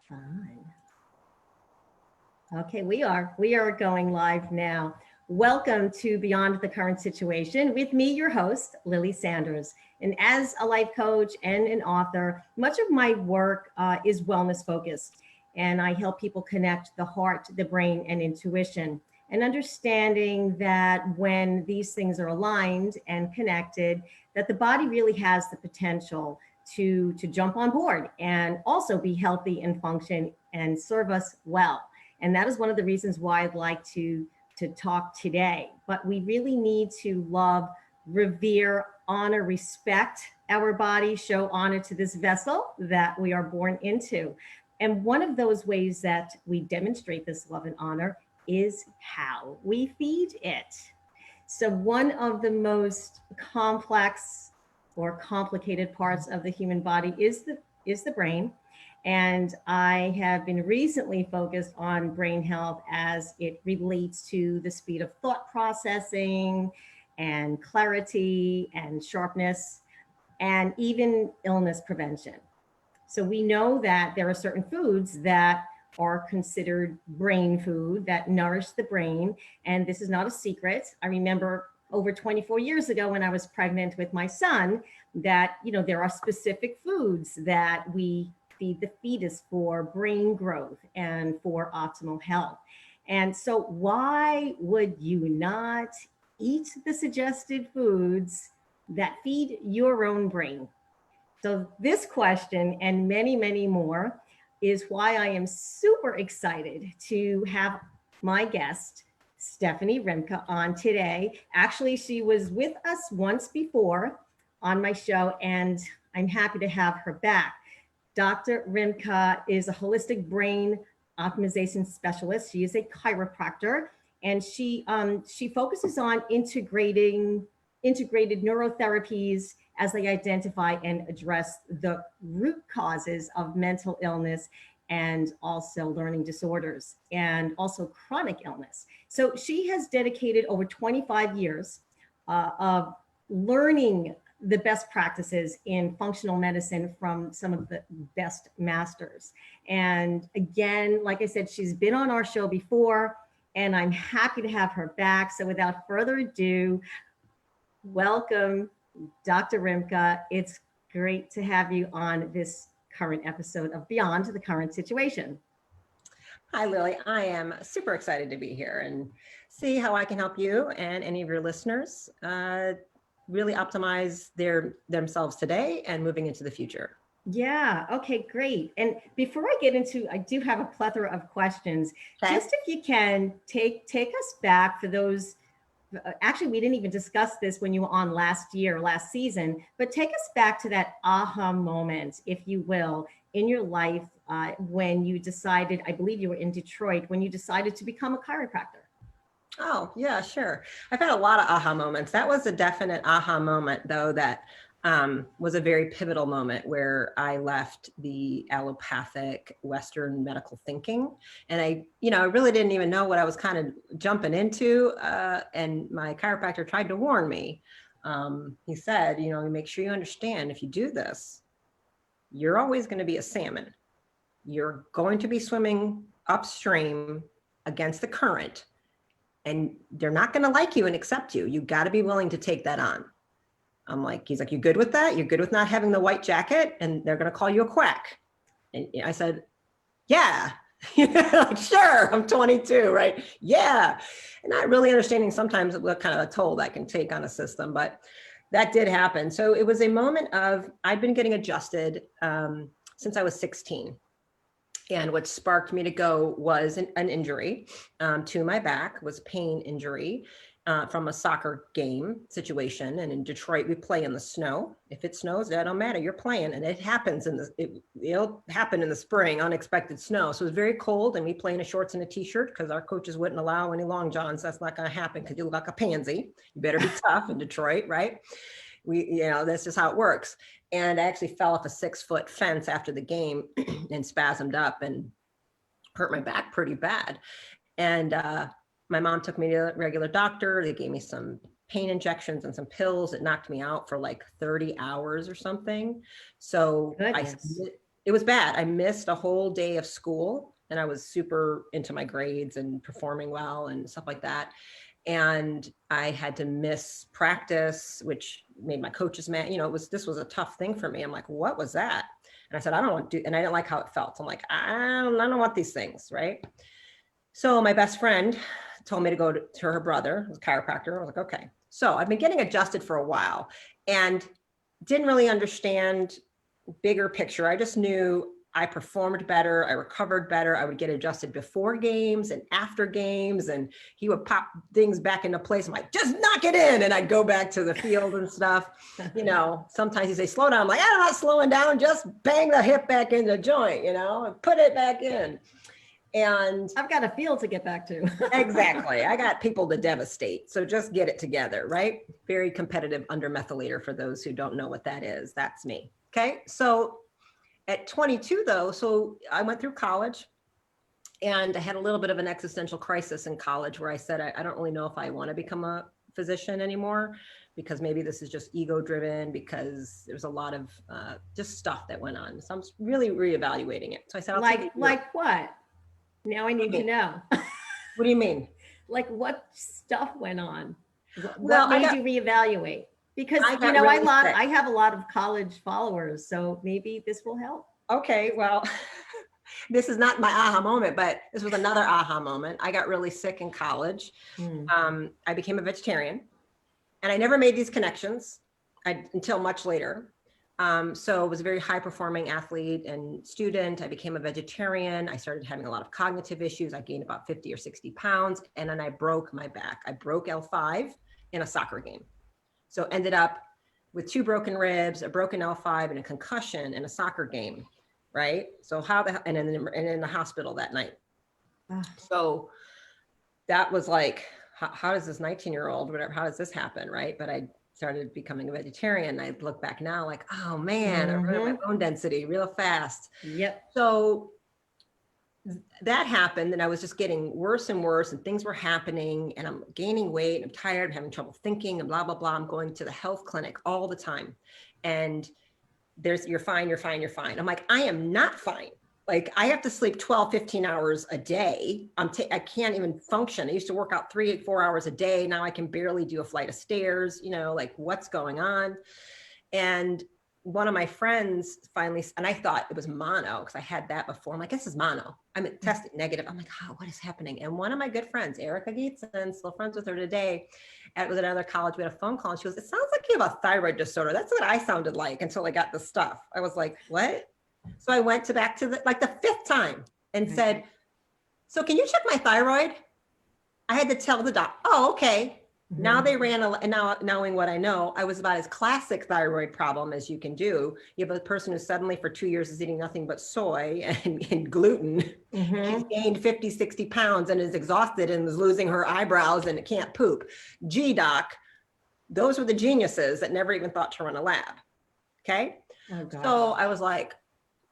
Fine. Okay, we are going live now. Welcome to Beyond the Current Situation with me, your host, Lily Sanders. And as a life coach and an author, much of my work is wellness focused. And I help people connect the heart, the brain, and intuition. And understanding that when these things are aligned and connected, that the body really has the potential to jump on board and also be healthy and function and serve us well. And that is one of the reasons why I'd like to talk today. But we really need to love, revere, honor, respect our body, show honor to this vessel that we are born into. And one of those ways that we demonstrate this love and honor is how we feed it. So one of the most complex or complicated parts of the human body is the brain. And I have been recently focused on brain health as it relates to the speed of thought processing and clarity and sharpness and even illness prevention. So we know that there are certain foods that are considered brain food that nourish the brain. And this is not a secret. I remember over 24 years ago when I was pregnant with my son that, there are specific foods that we feed the fetus for brain growth and for optimal health. And so why would you not eat the suggested foods that feed your own brain? So this question and many, many more is why I am super excited to have my guest, Stephanie Rimka, on today. Actually, she was with us once before on my show, and I'm happy to have her back. Dr. Rimka is a holistic brain optimization specialist. She is a chiropractor, and she focuses on integrated neurotherapies as they identify and address the root causes of mental illness and also learning disorders and also chronic illness. So she has dedicated over 25 years of learning the best practices in functional medicine from some of the best masters. And again, like I said, she's been on our show before, and I'm happy to have her back. So without further ado, welcome, Dr. Rimka. It's great to have you on this current episode of Beyond the Current Situation. Hi, Lily. I am super excited to be here and see how I can help you and any of your listeners really optimize themselves today and moving into the future. Yeah. Okay, great. And before I get into, I do have a plethora of questions. Okay. Just if you can take us back for those. Actually, we didn't even discuss this when you were on last season, but take us back to that aha moment, if you will, in your life when you decided, I believe you were in Detroit, when you decided to become a chiropractor. Oh, yeah, sure. I've had a lot of aha moments. That was a definite aha moment, though, that was a very pivotal moment where I left the allopathic Western medical thinking. And I really didn't even know what I was kind of jumping into. And my chiropractor tried to warn me. He said, make sure you understand, if you do this, you're always going to be a salmon. You're going to be swimming upstream against the current. And they're not going to like you and accept you. You got to be willing to take that on. He's like, you good with that? You're good with not having the white jacket? And they're going to call you a quack. And I said, yeah, like, sure, I'm 22, right? Yeah. And not really understanding sometimes what kind of a toll that can take on a system, but that did happen. So it was a moment of, I'd been getting adjusted since I was 16. And what sparked me to go was an injury to my back, was pain injury from a soccer game situation. And in Detroit, we play in the snow. If it snows, that don't matter. You're playing, and it happens it'll happen in the spring, unexpected snow. So it was very cold, and we play in a shorts and a t-shirt because our coaches wouldn't allow any long johns. That's not going to happen because you look like a pansy. You better be tough in Detroit, right? That's just how it works. And I actually fell off a 6-foot fence after the game and spasmed up and hurt my back pretty bad. And my mom took me to a regular doctor. They gave me some pain injections and some pills. It knocked me out for like 30 hours or something. So It was bad. I missed a whole day of school and I was super into my grades and performing well and stuff like that. And I had to miss practice, which made my coaches mad. This was a tough thing for me. I'm like, what was that? And I said, I don't want to do, and I didn't like how it felt. I'm like, I don't want these things, right? So my best friend told me to go to her brother, who's a chiropractor. I was like, okay. So I've been getting adjusted for a while and didn't really understand bigger picture. I just knew I performed better. I recovered better. I would get adjusted before games and after games, and he would pop things back into place. I'm like, just knock it in. And I'd go back to the field and stuff. Sometimes he'd say, slow down. I'm like, I'm not slowing down. Just bang the hip back in the joint, and put it back in. And I've got a field to get back to. Exactly. I got people to devastate. So just get it together, right? Very competitive undermethylator for those who don't know what that is. That's me. Okay. So at 22 though, so I went through college and I had a little bit of an existential crisis in college where I said, I don't really know if I want to become a physician anymore, because maybe this is just ego driven, because there's a lot of just stuff that went on. So I'm really reevaluating it. So I said, like what? Now I need to know. What do you mean? Like what stuff went on? Well, what made you reevaluate? Because I have a lot of college followers, so maybe this will help. Okay, well, this is not my aha moment, but this was another aha moment. I got really sick in college. I became a vegetarian, and I never made these connections until much later. So I was a very high performing athlete and student. I became a vegetarian. I started having a lot of cognitive issues. I gained about 50 or 60 pounds, and then I broke my back. I broke L5 in a soccer game. So ended up with 2 broken ribs, a broken L5, and a concussion in a soccer game, right? So and in the hospital that night. So that was like, how does this 19-year-old, whatever, how does this happen, right? But I started becoming a vegetarian. I look back now like, oh man, I ruined my bone density real fast. Yep. So that happened, and I was just getting worse and worse, and things were happening, and I'm gaining weight, I'm tired, I'm having trouble thinking, and blah, blah, blah. I'm going to the health clinic all the time. And you're fine, you're fine, you're fine. I'm like, I am not fine. Like I have to sleep 12, 15 hours a day. I can't even function. I used to work out 3, 4 hours a day. Now I can barely do a flight of stairs, like what's going on? And one of my friends finally, and I thought it was mono because I had that before. I'm like, this is mono. I'm tested negative. I'm like, oh, what is happening? And one of my good friends, Erica Geetson, still friends with her today, with another college, we had a phone call, and she goes, it sounds like you have a thyroid disorder. That's what I sounded like until I got the stuff. I was like, what? So I went back to the 5th time and said, so can you check my thyroid? I had to tell the doc, oh, okay. Now they ran, and now knowing what I know, I was about as classic thyroid problem as you can do. You have a person who suddenly for 2 years is eating nothing but soy and gluten. She's gained 50, 60 pounds and is exhausted and is losing her eyebrows and can't poop. Gee, doc, those were the geniuses that never even thought to run a lab. Okay. Oh, so I was like,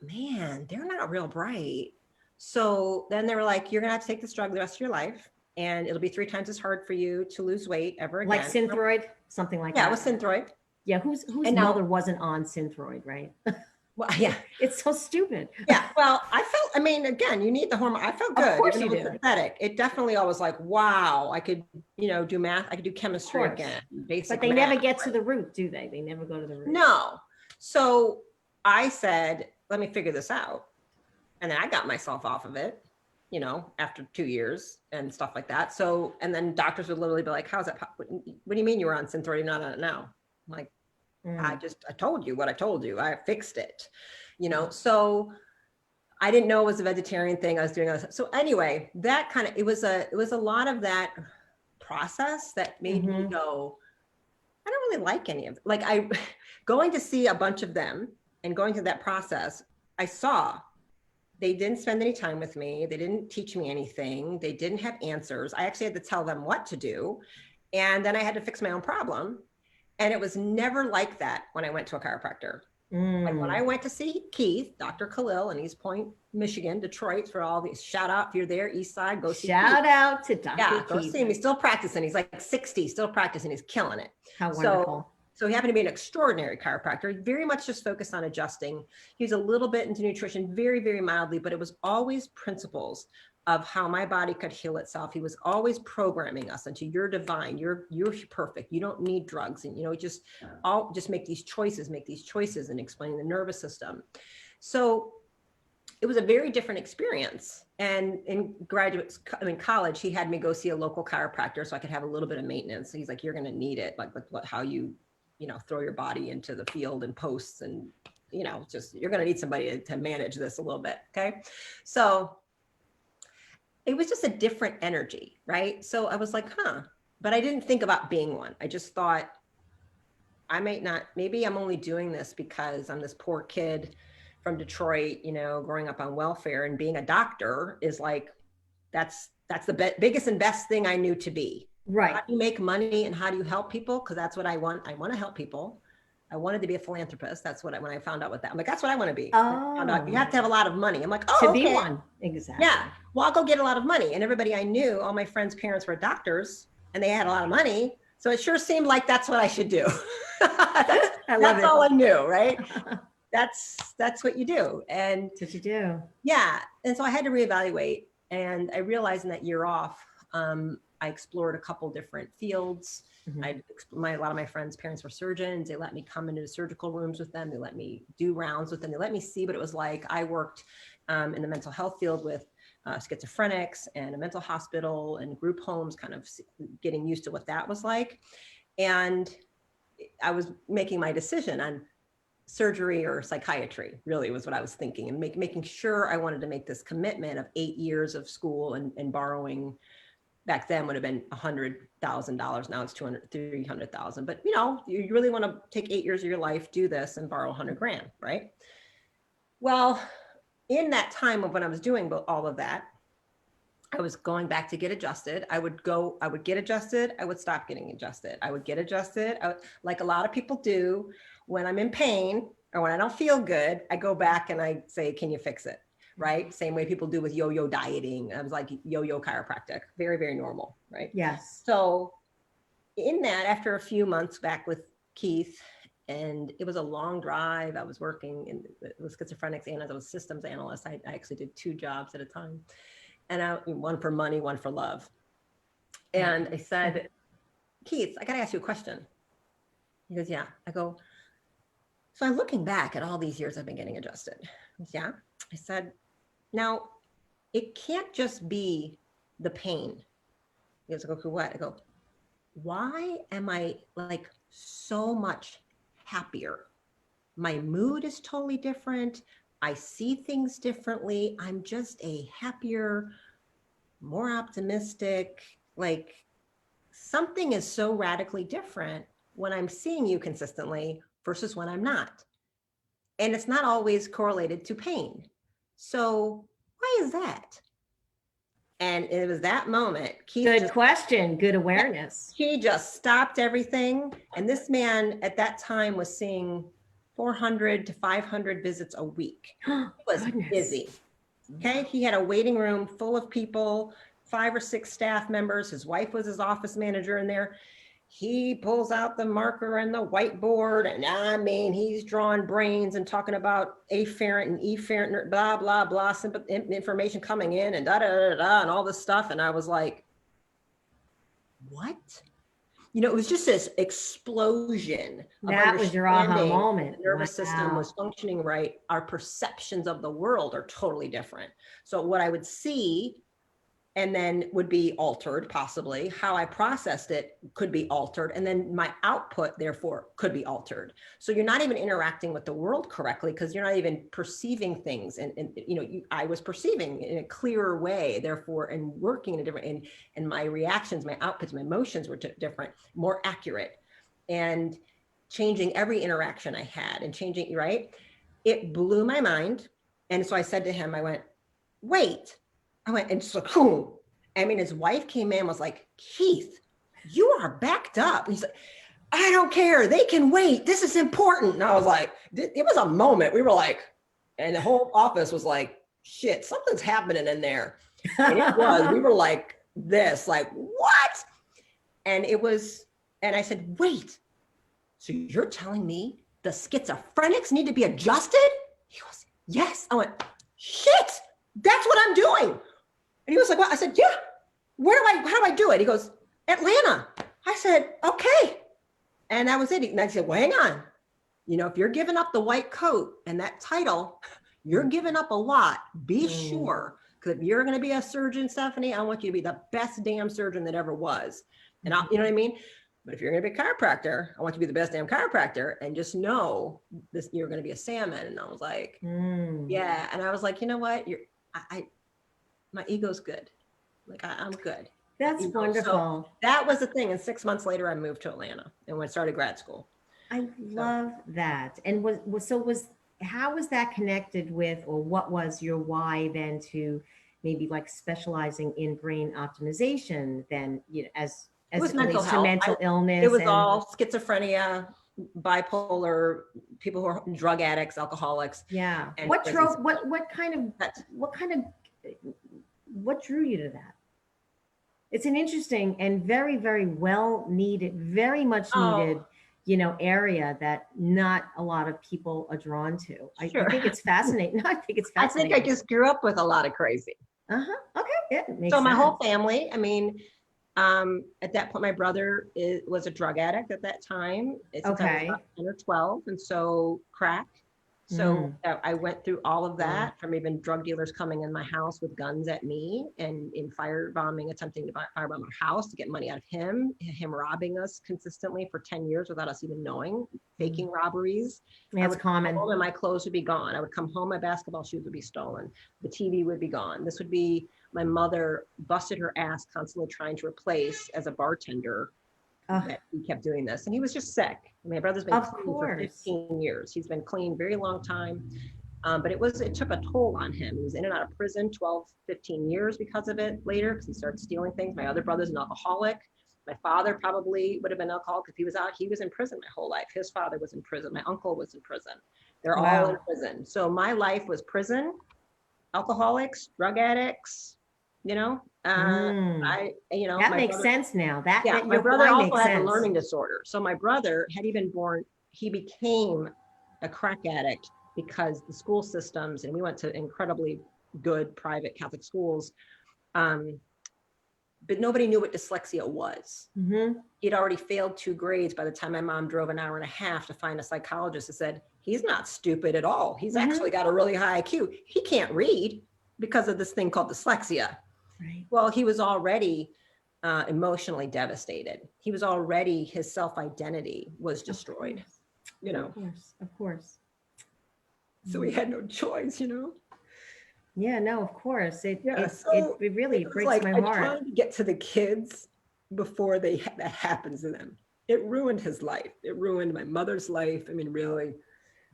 man, they're not real bright. So then they were like, you're going to have to take this drug the rest of your life, and it'll be 3 times as hard for you to lose weight ever again. Like Synthroid, something like that. Yeah, it was Synthroid. Yeah, whose mother wasn't on Synthroid, right? Well, yeah. It's so stupid. Yeah, well, again, you need the hormone. I felt good. Of course you did. Pathetic. It definitely, I was like, wow, I could, do math. I could do chemistry again. But they never get to the root, do they? They never go to the root. No. So I said, let me figure this out. And then I got myself off of it, after 2 years and stuff like that. So, and then doctors would literally be like, how's that? What do you mean you were on Synthroid? You're not on it now. I'm like, I told you what I told you. I fixed it, so I didn't know it was a vegetarian thing. I was doing other. So anyway, that kind of, it was a lot of that process that made me go, I don't really like any of it. Like going to see a bunch of them and going through that process, I saw they didn't spend any time with me. They didn't teach me anything. They didn't have answers. I actually had to tell them what to do. And then I had to fix my own problem. And it was never like that when I went to a chiropractor. Like when I went to see Keith, Dr. Khalil in East Point, Michigan, Detroit, for all these, shout out if you're there, East Side, go see Shout Keith. Out to Dr. Yeah, Keith. go see him. He's still practicing. He's like 60, still practicing. He's killing it. How wonderful. So he happened to be an extraordinary chiropractor, very much just focused on adjusting. He was a little bit into nutrition, very, very mildly, but it was always principles of how my body could heal itself. He was always programming us into you're divine, you're perfect, you don't need drugs, and just make these choices, and explaining the nervous system. So it was a very different experience. And in college, he had me go see a local chiropractor so I could have a little bit of maintenance. So he's like, you're going to need it, like how you throw your body into the field and posts, and just you're going to need somebody to manage this a little bit. Okay, so it was just a different energy, right? So I was like, but I didn't think about being one. I just thought maybe I'm only doing this because I'm this poor kid from Detroit, growing up on welfare, and being a doctor is like, that's the biggest and best thing I knew to be. Right. How do you make money and how do you help people? Because that's what I want. I want to help people. I wanted to be a philanthropist. That's when I found out what that, I'm like, that's what I want to be. Oh. Found out you have to have a lot of money. I'm like, to be one. Exactly. Yeah. Well, I'll go get a lot of money. And everybody I knew, all my friends' parents were doctors and they had a lot of money. So it sure seemed like that's what I should do. that's all I knew, right? That's what you do. And that's what you do. Yeah. And so I had to reevaluate, and I realized in that year off, I explored a couple different fields. Mm-hmm. A lot of my friends' parents were surgeons. They let me come into the surgical rooms with them. They let me do rounds with them. They let me see what it was like. I worked in the mental health field with schizophrenics and a mental hospital and group homes, kind of getting used to what that was like. And I was making my decision on surgery or psychiatry, really was what I was thinking, and making sure I wanted to make this commitment of 8 years of school and borrowing. Back then would have been $100,000. Now it's $300,000. But you really want to take 8 years of your life, do this, and borrow $100,000, right? Well, in that time of when I was doing all of that, I was going back to get adjusted. I would get adjusted. I would stop getting adjusted. I would get adjusted. Like a lot of people do when I'm in pain or when I don't feel good, I go back and I say, can you fix it? Right? Same way people do with yo-yo dieting. I was like yo-yo chiropractic, very, very normal, right? Yes. So in that, after a few months back with Keith, and it was a long drive. I was working with schizophrenics and as a systems analyst. I actually did 2 jobs at a time, and one for money, one for love. And I said, Keith, I got to ask you a question. He goes, yeah. I go, so I'm looking back at all these years I've been getting adjusted. He goes, yeah. I said, now it can't just be the pain. He goes, okay, what? I go, why am I like so much happier? My mood is totally different. I see things differently. I'm just a happier, more optimistic, like something is so radically different when I'm seeing you consistently versus when I'm not. And it's not always correlated to pain. So why is that? And it was that moment. Good question. Good awareness. He just stopped everything. And this man at that time was seeing 400 to 500 visits a week. He was busy. Okay. He had a waiting room full of people, 5 or 6 staff members. His wife was his office manager in there. He pulls out the marker and the whiteboard, and I mean, he's drawing brains and talking about afferent and efferent, blah, blah, blah, information coming in and da, da, da, da, and all this stuff. And I was like, what? It was just this explosion. That was your aha moment. The nervous system was functioning right. Our perceptions of the world are totally different. So what I would see and then would be altered, possibly. How I processed it could be altered. And then my output, therefore, could be altered. So you're not even interacting with the world correctly because you're not even perceiving things. And I was perceiving in a clearer way, therefore, and working in a different, and my reactions, my outputs, my emotions were different, more accurate, and changing every interaction I had and changing, right? It blew my mind. And so I said to him, I went, wait. I went and just like, boom. I mean, his wife came in and was like, Keith, you are backed up. He's like, I don't care. They can wait. This is important. And I was like, it was a moment. We were like, and the whole office was like, shit, something's happening in there. And it was, we were like this, like, what? And it was, and I said, wait. so you're telling me the schizophrenics need to be adjusted? He goes, yes. I went, shit, that's what I'm doing. And he was like, what? I said, yeah. How do I do it? He goes, Atlanta. I said, okay. And that was it. And I said, well, hang on. You know, if you're giving up the white coat and that title, you're giving up a lot. Be sure, because if you're going to be a surgeon, Stephanie, I want you to be the best damn surgeon that ever was. And you know what I mean? But if you're going to be a chiropractor, I want you to be the best damn chiropractor, and just know this, you're going to be a salmon. And I was like, yeah. And I was like, you know what? My ego's good. Like I'm good. That's wonderful. So that was the thing. And 6 months later, I moved to Atlanta and went started grad school. I love that. And how was that connected with, or what was your why then to maybe like specializing in brain optimization then, you know, as it was it mental relates to health. mental illness? It was all schizophrenia, bipolar, people who are drug addicts, alcoholics. Yeah. What drew you to that? It's an interesting and very, very well needed, very much needed, you know, area that not a lot of people are drawn to. I think it's fascinating. No, I think it's fascinating. I think I just grew up with a lot of crazy. Okay. Yeah, it makes so my sense. whole family, I mean, at that point, my brother was a drug addict at that time. Since I was about 10 or 12. And so crack. So I went through all of that, from even drug dealers coming in my house with guns at me and in attempting to firebomb our house to get money out of him robbing us consistently for 10 years without us even knowing, faking robberies. Yeah, it's common. And my clothes would be gone. I would come home, my basketball shoes would be stolen. The TV would be gone. This would be my mother busted her ass constantly trying to replace as a bartender. That he kept doing this, and he was just sick. My brother's been clean for 15 years. He's been clean very long time, but it took a toll on him. He was in and out of prison 12, 15 years because of it later, because he started stealing things. My other brother's an alcoholic. My father probably would have been alcoholic if he was in prison my whole life. His father was in prison. My uncle was in prison. They're all in prison. So my life was prison, alcoholics, drug addicts, you know. That makes sense now. My brother also had a learning disorder. So my brother, had he been born, he became a crack addict because the school systems, and we went to incredibly good private Catholic schools, but nobody knew what dyslexia was. He'd already failed 2 grades by the time my mom drove an hour and a half to find a psychologist that said, he's not stupid at all. He's actually got a really high IQ. He can't read because of this thing called dyslexia. Right. Well, he was already emotionally devastated. He was already, his self-identity was destroyed, you know. Of course. So we had no choice, you know. Yeah, no, of course. It really breaks my heart. I tried to get to the kids before that happens to them. It ruined his life. It ruined my mother's life. I mean, really.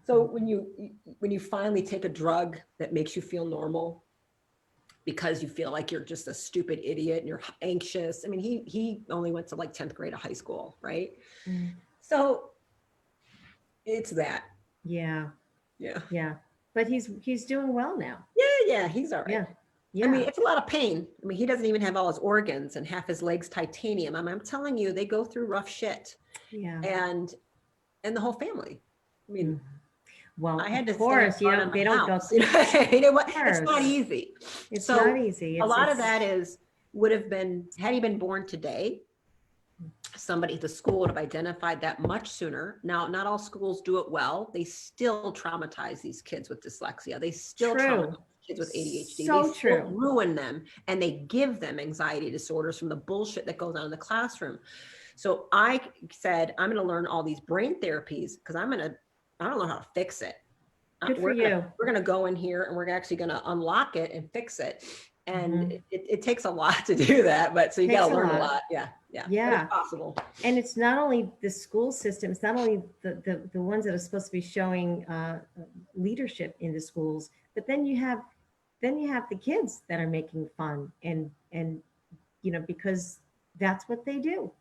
So when you finally take a drug that makes you feel normal, because you feel like you're just a stupid idiot and you're anxious. I mean, he only went to like 10th grade of high school, right? So it's that. Yeah. But he's doing well now. Yeah, he's all right. Yeah. I mean, it's a lot of pain. I mean, he doesn't even have all his organs and half his legs titanium. I'm telling you, they go through rough shit. Yeah. And the whole family. I mean, well, I had to, of course, they don't go. It's not easy. It's not easy. A lot of that would have been, had he been born today, somebody at the school would have identified that much sooner. Now, not all schools do it well. They still traumatize these kids with dyslexia. They still traumatize kids with ADHD. They still ruin them, and they give them anxiety disorders from the bullshit that goes on in the classroom. So I said, I'm going to learn all these brain therapies because I don't know how to fix it. Good for you. We're going to go in here and we're actually going to unlock it and fix it. And it takes a lot to do that, but so you got to learn a lot. Yeah. It's possible. And it's not only the school system, it's not only the ones that are supposed to be showing leadership in the schools, but then you have the kids that are making fun and you know, because that's what they do.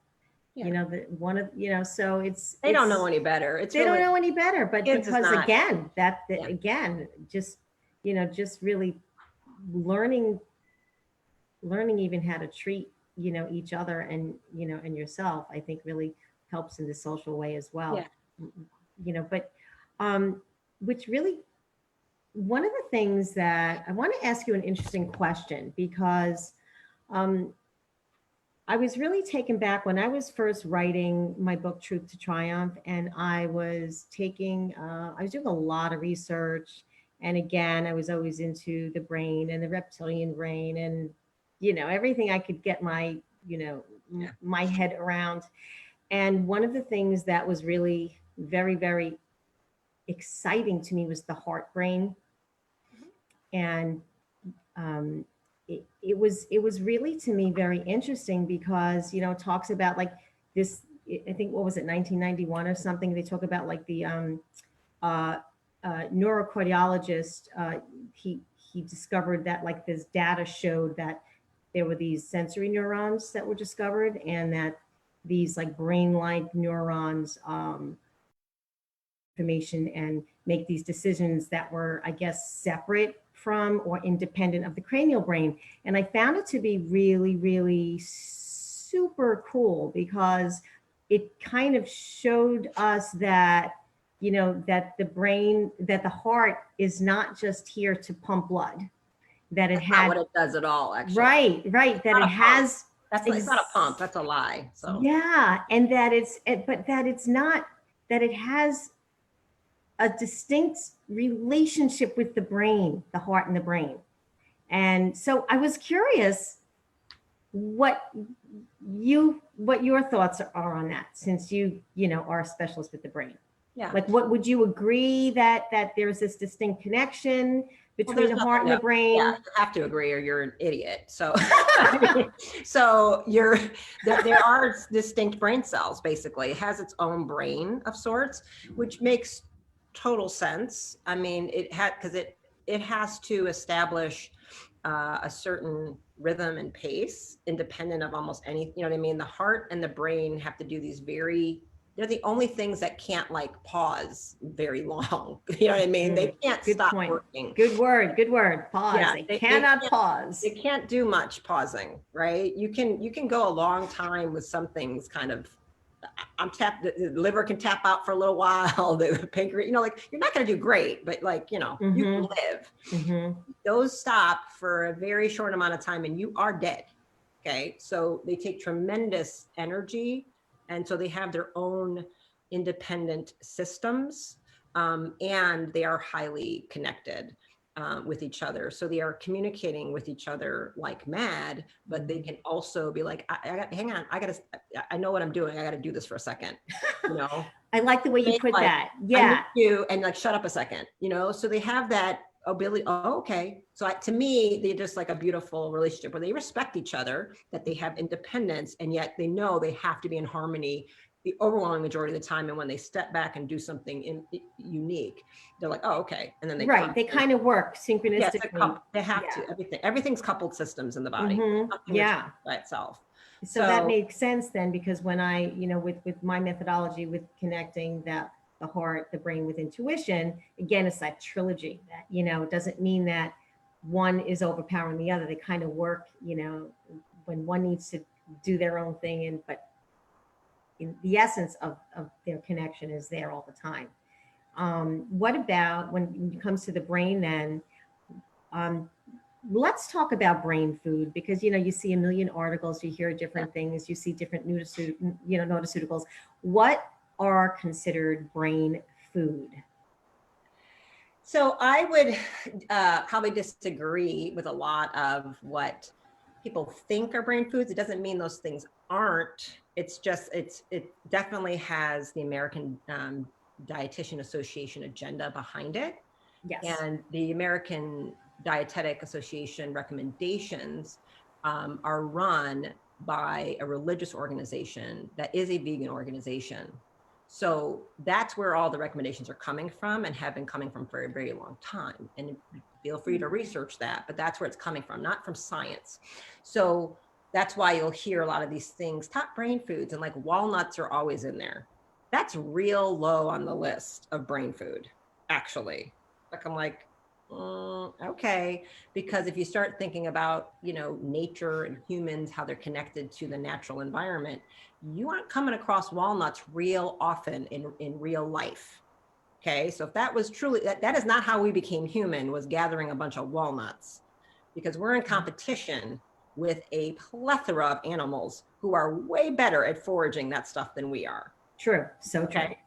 Yeah. You know, so they don't know any better. They don't know any better, but because again, just, you know, just really learning even how to treat, you know, each other and, you know, and yourself, I think really helps in the social way as well. Yeah. but which really, one of the things that I want to ask you an interesting question, because um, I was really taken back when I was first writing my book, Truth to Triumph, and I was doing a lot of research. And again, I was always into the brain and the reptilian brain and, everything I could get my head around. And one of the things that was really very, very exciting to me was the heart brain. And um, it was really, to me, very interesting because it talks about like this. I think, what was it, 1991 or something? They talk about like the uh, neurocardiologist. He discovered that like this data showed that there were these sensory neurons that were discovered, and that these like brain-like neurons information and make these decisions that were, I guess, separate from or independent of the cranial brain. And I found it to be really, really super cool because it kind of showed us that, that the brain, that the heart is not just here to pump blood, that That's not what it does at all, actually. Right. That it has. It's not a pump. That's a lie. So yeah, and that but that it's not, that it has a distinct relationship with the brain, the heart and the brain. And so I was curious what your thoughts are on that, since you are a specialist with the brain. Yeah. Like, what would you agree that there's this distinct connection between the heart and the brain? Yeah, you have to agree or you're an idiot. So, so there are distinct brain cells. Basically, it has its own brain of sorts, which makes total sense. I mean, it has to establish a certain rhythm and pace, independent of almost any. You know what I mean? The heart and the brain have to do these they're the only things that can't like pause very long. You know what I mean? They can't stop working. Good word. Pause. Yeah, they cannot pause. They can't do much pausing, right? You can go a long time with some things kind of, the liver can tap out for a little while, the pancreas, like you're not going to do great, but like, you can live. Mm-hmm. Those stop for a very short amount of time and you are dead. Okay. So they take tremendous energy. And so they have their own independent systems, and they are highly connected with each other. So they are communicating with each other like mad, but they can also be like, hang on, I know what I'm doing. I got to do this for a second, I like the way you put that. Yeah. I need you, and like, shut up a second, so they have that ability. Oh, okay. So to me, they're just like a beautiful relationship where they respect each other, that they have independence, and yet they know they have to be in harmony the overwhelming majority of the time. And when they step back and do something unique, they're like, oh, okay. And then they kind of work synchronistically. Yes, they have to. Everything's coupled systems in the body. Mm-hmm. Yeah. By itself. So that makes sense then, because when I, with my methodology with connecting the heart, the brain with intuition, again, it's that trilogy that, it doesn't mean that one is overpowering the other. They kind of work, when one needs to do their own thing, but in the essence of their connection is there all the time. What about when it comes to the brain then? Let's talk about brain food, because, you see a million articles, you hear different things, you see different nutraceuticals. What are considered brain food? So I would probably disagree with a lot of what people think are brain foods. It doesn't mean those things aren't. It's just, it definitely has the American Dietitian Association agenda behind it. Yes. And the American Dietetic Association recommendations are run by a religious organization that is a vegan organization. So that's where all the recommendations are coming from, and have been coming from for a very long time. And feel free to research that, but that's where it's coming from, not from science. So that's why you'll hear a lot of these things, top brain foods, and like walnuts are always in there. That's real low on the list of brain food, actually. Like, I'm like, Okay, because if you start thinking about, nature and humans, how they're connected to the natural environment, you aren't coming across walnuts real often in real life. Okay, so if that was truly, that is not how we became human, was gathering a bunch of walnuts, because we're in competition with a plethora of animals who are way better at foraging that stuff than we are. True. So true. Okay.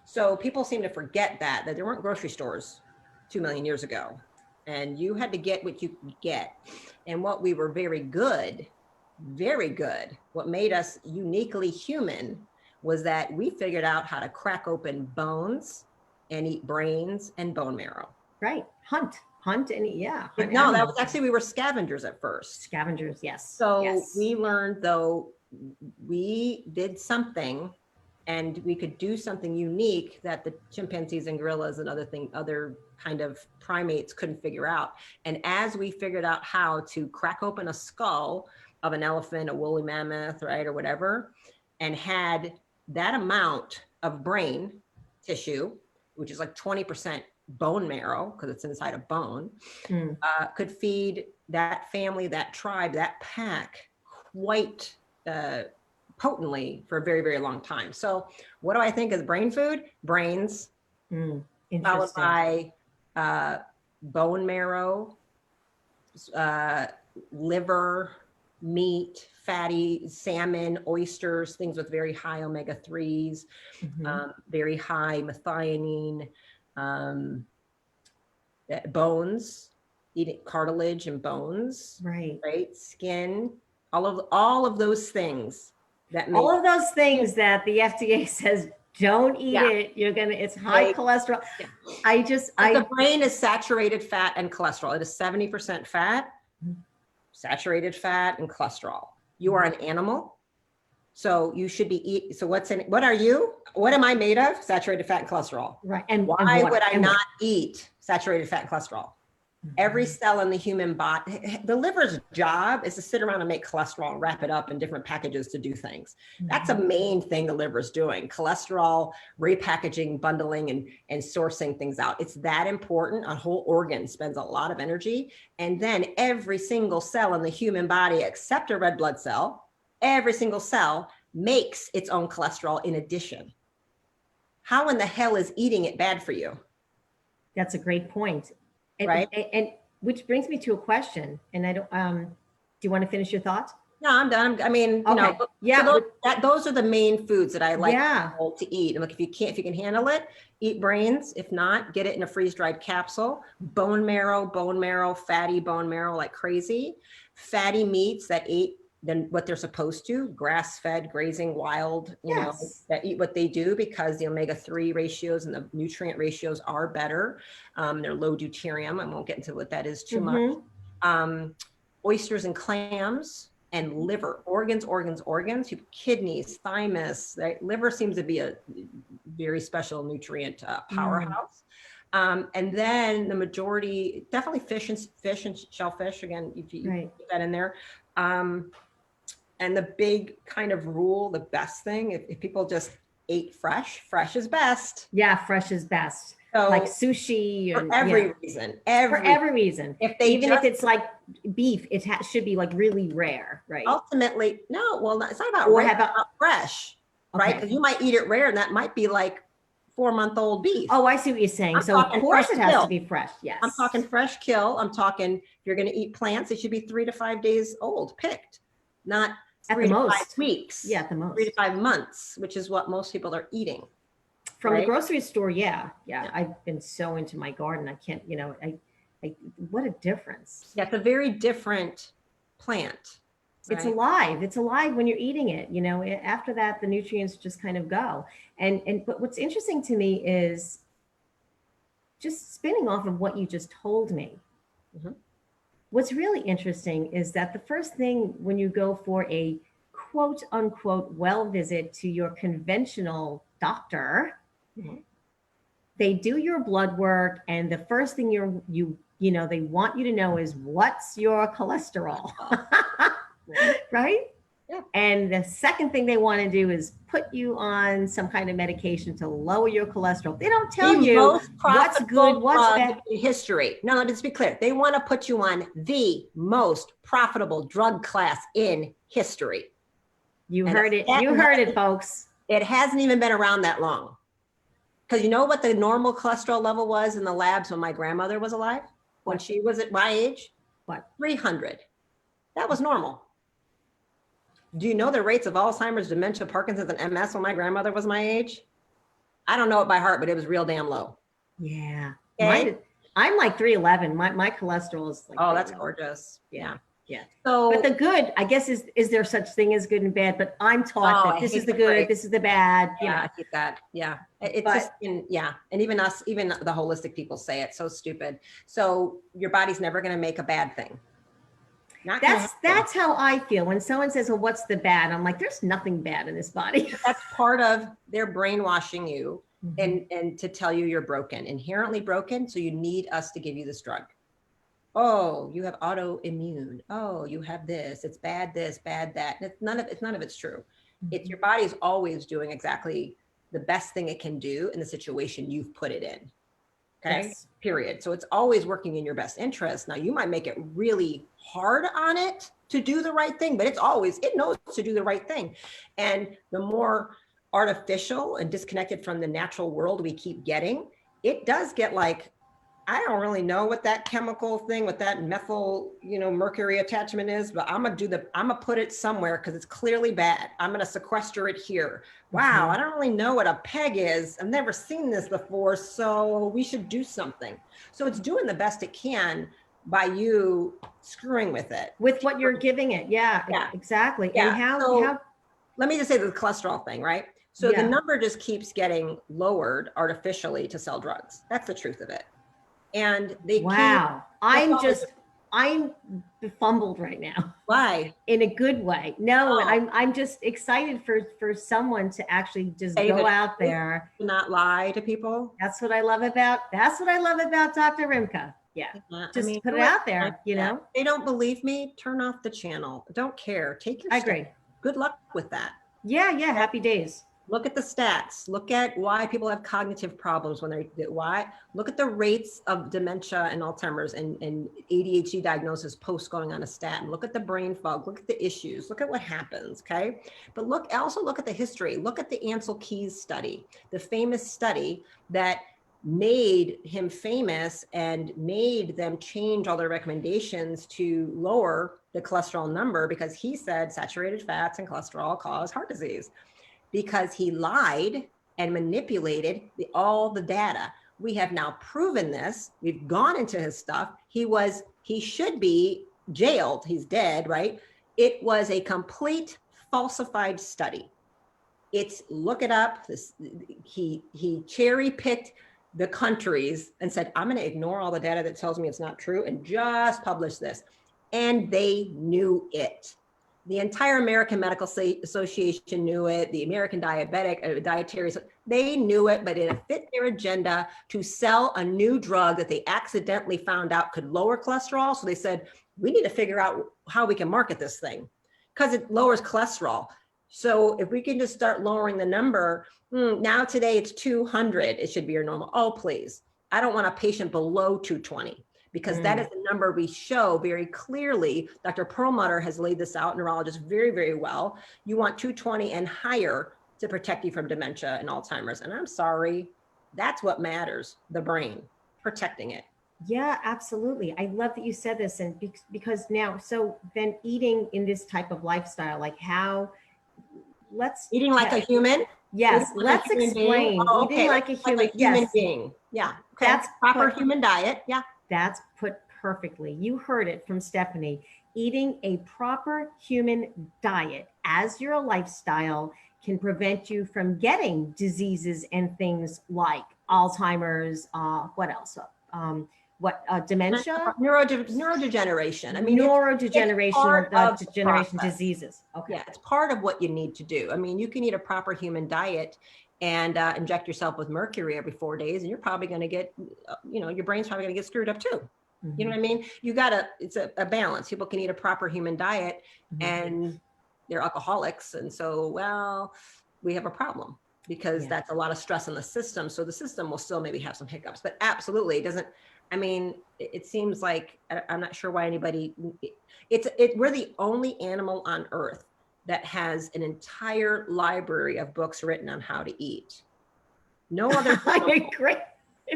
So people seem to forget that there weren't grocery stores 2 million years ago, and you had to get what you could get. And what we were very good, what made us uniquely human was that we figured out how to crack open bones and eat brains and bone marrow. Right. Hunt and eat. Yeah. But no, that was actually, we were scavengers at first. Scavengers. Yes. So yes. we learned, though, we did something, and we could do something unique that the chimpanzees and gorillas and other kind of primates couldn't figure out. And as we figured out how to crack open a skull of an elephant, a woolly mammoth, right, or whatever, and had that amount of brain tissue, which is like 20% bone marrow, because it's inside a bone, could feed that family, that tribe, that pack quite potently for a very, very long time. So what do I think is brain food? Brains, followed by bone marrow, liver, meat, fatty, salmon, oysters, things with very high omega-3s, very high methionine, bones, eating cartilage and bones, right? Skin, all of those things. All of those things that the FDA says don't eat it. It's high cholesterol. Yeah. The brain is saturated fat and cholesterol. It is 70% fat, saturated fat and cholesterol. You are an animal, so you should be eat. So what are you? What am I made of? Saturated fat and cholesterol. Right. And why would I not eat saturated fat and cholesterol? Every cell in the human body, the liver's job is to sit around and make cholesterol and wrap it up in different packages to do things. That's a main thing the liver's doing: cholesterol, repackaging, bundling, and sourcing things out. It's that important. A whole organ spends a lot of energy. And then every single cell in the human body, except a red blood cell, every single cell makes its own cholesterol in addition. How in the hell is eating it bad for you? That's a great point. Right. And which brings me to a question. And I don't, do you want to finish your thoughts? No, I'm done. I mean, those are the main foods that I like to eat. And look, if you can handle it, eat brains. If not, get it in a freeze-dried capsule. Bone marrow, fatty bone marrow like crazy. Fatty meats that ate than what they're supposed to, grass-fed, grazing, wild, that eat what they do, because the omega-3 ratios and the nutrient ratios are better. They're low deuterium. I won't get into what that is too much. Oysters and clams and liver, organs, kidneys, thymus, right? Liver seems to be a very special nutrient powerhouse. And then the majority, definitely fish and shellfish, again, if you put that in there. And the big kind of rule, the best thing, if people just ate fresh is best. Yeah, fresh is best. So, like sushi. For every reason. For every reason. If it's like beef, it should be like really rare, right? Ultimately, no, well, it's not about rare, about fresh, right? Because you might eat it rare and that might be like 4-month-old beef. Oh, I see what you're saying. So of course it has to be fresh. Yes. I'm talking fresh kill. I'm talking, if you're going to eat plants, it should be 3 to 5 days old, picked, not 3 to 5 weeks. Yeah, at the most. 3 to 5 months, which is what most people are eating. From the grocery store, yeah. I've been so into my garden. I can't, what a difference. Yeah, it's a very different plant. Right? It's alive. It's alive when you're eating it. After that, the nutrients just kind of go. But what's interesting to me is just spinning off of what you just told me. What's really interesting is that the first thing when you go for a quote unquote well visit to your conventional doctor, they do your blood work, and the first thing they want you to know is what's your cholesterol. Right? Yeah. And the second thing they want to do is put you on some kind of medication to lower your cholesterol. They don't tell The you most what's good, profitable what's drug bad. in history. No, let's be clear. They want to put you on the most profitable drug class in history. You And heard it. You heard it, folks. It hasn't even been around that long. Because you know what the normal cholesterol level was in the labs when my grandmother was alive? When What? she was at my age? What? 300. That was normal. Do you know the rates of Alzheimer's, dementia, Parkinson's, and MS when my grandmother was my age? I don't know it by heart, but it was real damn low. Yeah. Okay? I'm like 311. My cholesterol is like, Oh, that's 311. gorgeous. Yeah. Yeah. So, but the good, I guess, is there such thing as good and bad? But I'm taught that this is the good, this is the bad. Yeah, You know. I hate that. Yeah. It's But- just, yeah. And even us, even the holistic people say it so stupid. So your body's never going to make a bad thing. Not gonna happen. That's how I feel when someone says, "Well, what's the bad?" I'm like, "There's nothing bad in this body." That's part of their brainwashing you and to tell you you're broken, inherently broken. So you need us to give you this drug. Oh, you have autoimmune. Oh, you have this. It's bad this, bad that. And none of it's true. It's your body's always doing exactly the best thing it can do in the situation you've put it in. Okay. Yes. Period. So it's always working in your best interest. Now you might make it really hard on it to do the right thing, but it knows to do the right thing. And the more artificial and disconnected from the natural world we keep getting, it does get like, I don't really know what that chemical thing with that methyl, mercury attachment is, but I'm gonna put it somewhere because it's clearly bad. I'm gonna sequester it here. Wow, I don't really know what a peg is. I've never seen this before, so we should do something. So it's doing the best it can by you screwing with it. With what you're giving it. Yeah. Exactly. Yeah. And how let me just say the cholesterol thing, right? So the number just keeps getting lowered artificially to sell drugs. That's the truth of it. And they I'm befumbled right now. Why? In a good way. No, I'm just excited for someone to actually just go out there. Not lie to people. That's what I love about Dr. Rimka. Yeah. Just put it out there, If they don't believe me, turn off the channel. Don't care. Take your I agree. Good luck with that. Yeah. Happy days. Look at the stats. Look at why people have cognitive problems look at the rates of dementia and Alzheimer's and ADHD diagnosis post going on a statin. Look at the brain fog. Look at the issues. Look at what happens. Okay. But also look at the history. Look at the Ansel Keys study, the famous study that made him famous and made them change all their recommendations to lower the cholesterol number because he said saturated fats and cholesterol cause heart disease. Because he lied and manipulated all the data. We have now proven this. We've gone into his stuff. He should be jailed. He's dead, right? It was a complete falsified study. Look it up. He cherry picked the countries and said, I'm going to ignore all the data that tells me it's not true and just publish this. And they knew it. The entire American Medical Association knew it. The American Dietary, they knew it, but it fit their agenda to sell a new drug that they accidentally found out could lower cholesterol. So they said, we need to figure out how we can market this thing because it lowers cholesterol. So if we can just start lowering the number, now today it's 200. It should be your normal. Oh, please. I don't want a patient below 220. Because that is the number we show very clearly. Dr. Perlmutter has laid this out, neurologist, very, very well. You want 220 and higher to protect you from dementia and Alzheimer's. And I'm sorry, that's what matters, the brain, protecting it. Yeah, absolutely. I love that you said this. And because now, so then eating in this type of lifestyle, like eating like a human? Yes, let's explain. Eating like a human being. Yeah. Okay. That's proper human diet. Yeah. That's put perfectly. You heard it from Stephanie. Eating a proper human diet as your lifestyle can prevent you from getting diseases and things like Alzheimer's, what else? Dementia? Neurodegeneration. I mean, neurodegeneration diseases. Okay. Yeah, it's part of what you need to do. I mean, you can eat a proper human diet and inject yourself with mercury every 4 days, and you're probably going to get, your brain's probably going to get screwed up too. You know what I mean? It's a balance. People can eat a proper human diet and, they're alcoholics. And so, well, we have a problem because that's a lot of stress on the system. So the system will still maybe have some hiccups, but absolutely it doesn't. I mean, it seems like, I'm not sure why anybody, we're the only animal on earth that has an entire library of books written on how to eat. No other. I agree.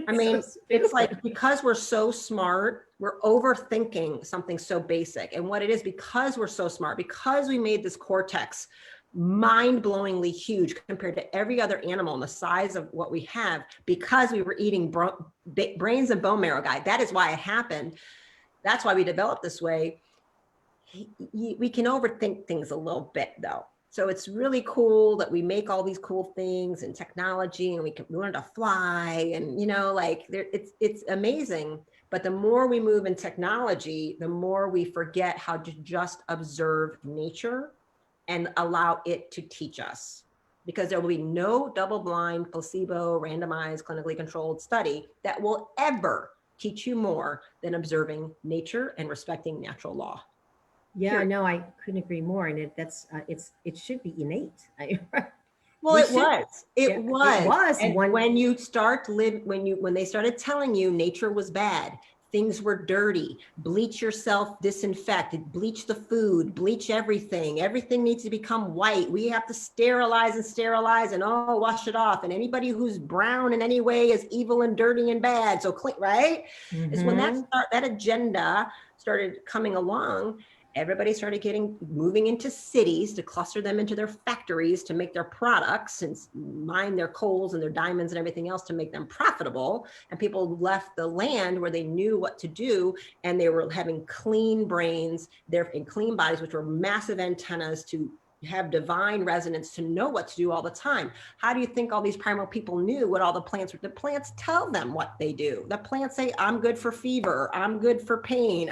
I mean, it's like, because we're so smart, we're overthinking something so basic. And what it is, because we're so smart, because we made this cortex mind-blowingly huge compared to every other animal and the size of what we have, because we were eating brains and bone marrow, guy. That is why it happened. That's why we developed this way. We can overthink things a little bit though. So it's really cool that we make all these cool things and technology, and we can learn to fly, and like it's amazing. But the more we move in technology, the more we forget how to just observe nature and allow it to teach us, because there will be no double-blind, placebo, randomized, clinically controlled study that will ever teach you more than observing nature and respecting natural law. Yeah, no, I couldn't agree more. And it should be innate. Well, it was. It was. And when you start when they started telling you nature was bad, things were dirty, bleach yourself, disinfect, bleach the food, bleach everything. Everything needs to become white. We have to sterilize and wash it off. And anybody who's brown in any way is evil and dirty and bad. So clean, right? Mm-hmm. It's when that agenda started coming along. Everybody started moving into cities to cluster them into their factories to make their products and mine their coals and their diamonds and everything else to make them profitable. And people left the land where they knew what to do, and they were having clean brains, and clean bodies, which were massive antennas to have divine resonance to know what to do all the time. How do you think all these primal people knew what all the plants were? The plants tell them what they do. The plants say, I'm good for fever, I'm good for pain.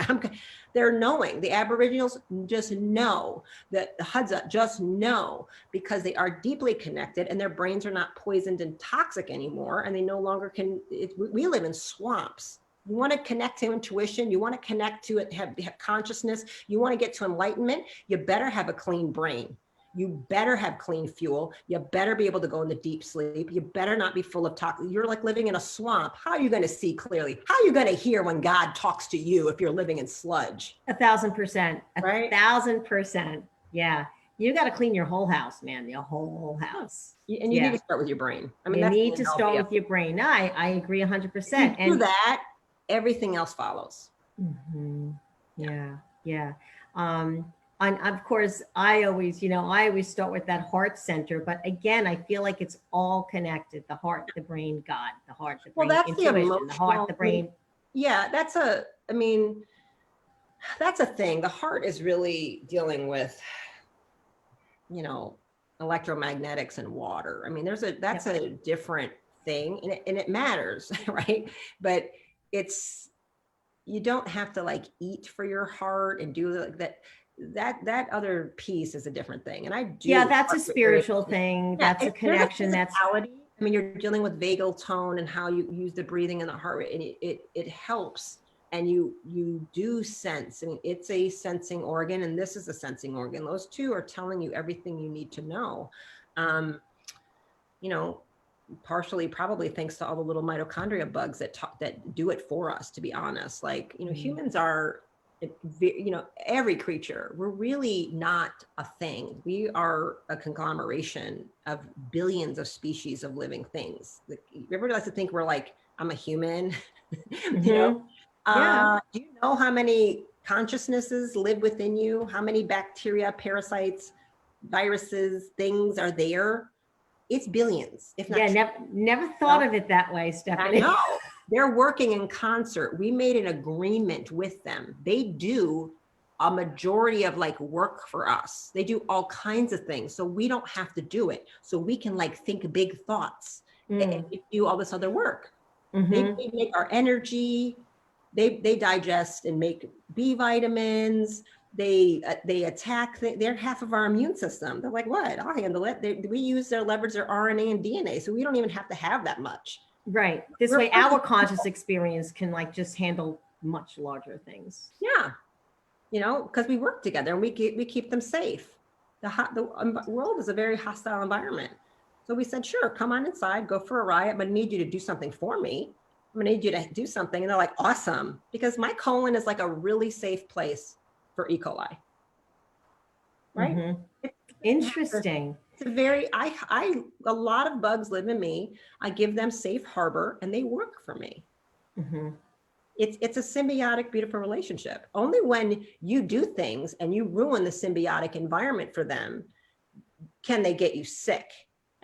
They're knowing. The Aboriginals just know, that the Hadza just know, because they are deeply connected and their brains are not poisoned and toxic anymore. And they no longer can, we live in swamps. You want to connect to intuition. You want to connect to it, have consciousness. You want to get to enlightenment. You better have a clean brain. You better have clean fuel. You better be able to go into deep sleep. You better not be full of toxins. You're like living in a swamp. How are you going to see clearly? How are you going to hear when God talks to you if you're living in sludge? 1,000%. Right? 1,000%. Yeah. You got to clean your whole house, man. Your whole house. And you need to start with your brain. I mean, you need to start with your brain. No, I agree 100%. And do that, everything else follows. Mm-hmm. Yeah. And of course, I always start with that heart center. But again, I feel like it's all connected: the heart, the brain, God, the heart, the brain, that's intuition, the emotional, the heart, the brain. Yeah, that's a thing. The heart is really dealing with, electromagnetics and water. I mean, that's a different thing, and it matters, right? But you don't have to like eat for your heart and do like that. That other piece is a different thing. And I do. Yeah, that's a spiritual thing. That's a connection. That's physicality. I mean, you're dealing with vagal tone and how you use the breathing and the heart rate, and it helps. And you do sense. I mean, it's a sensing organ, and this is a sensing organ. Those two are telling you everything you need to know. Partially probably thanks to all the little mitochondria bugs that do it for us, to be honest. Like, humans are, every creature, we're really not a thing. We are a conglomeration of billions of species of living things. Everybody likes to think we're like, I'm a human, Mm-hmm. Do you know how many consciousnesses live within you? How many bacteria, parasites, viruses, things are there? It's billions, if not. Never thought of it that way, Stephanie. I know. They're working in concert. We made an agreement with them. They do a majority of like work for us. They do all kinds of things. So we don't have to do it. So we can like think big thoughts and do all this other work. Mm-hmm. They make our energy. They digest and make B vitamins. They attack. They're half of our immune system. They're like, what? I'll handle it. We use leverage their RNA and DNA, so we don't even have to have that much. Right. This way, our conscious experience can like just handle much larger things. Yeah, because we work together and we keep them safe. the world is a very hostile environment. So we said, sure, come on inside, go for a ride. I'm going to need you to do something for me. I'm going to need you to do something. And they're like, awesome. Because my colon is like a really safe place for E. coli. Right? Mm-hmm. Interesting. It's a very, a lot of bugs live in me. I give them safe harbor and they work for me. Mm-hmm. It's a symbiotic, beautiful relationship. Only when you do things and you ruin the symbiotic environment for them, can they get you sick.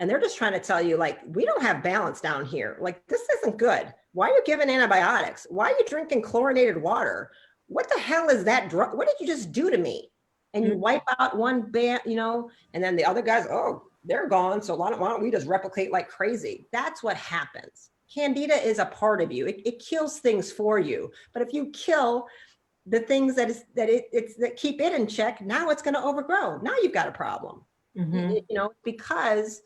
And they're just trying to tell you, like, we don't have balance down here. Like, this isn't good. Why are you giving antibiotics? Why are you drinking chlorinated water? What the hell is that drug? What did you just do to me? And you wipe out one band, and then the other guys, oh, they're gone. So why don't we just replicate like crazy? That's what happens. Candida is a part of you. It kills things for you. But if you kill the things that keep it in check, now it's going to overgrow. Now you've got a problem. Mm-hmm. Because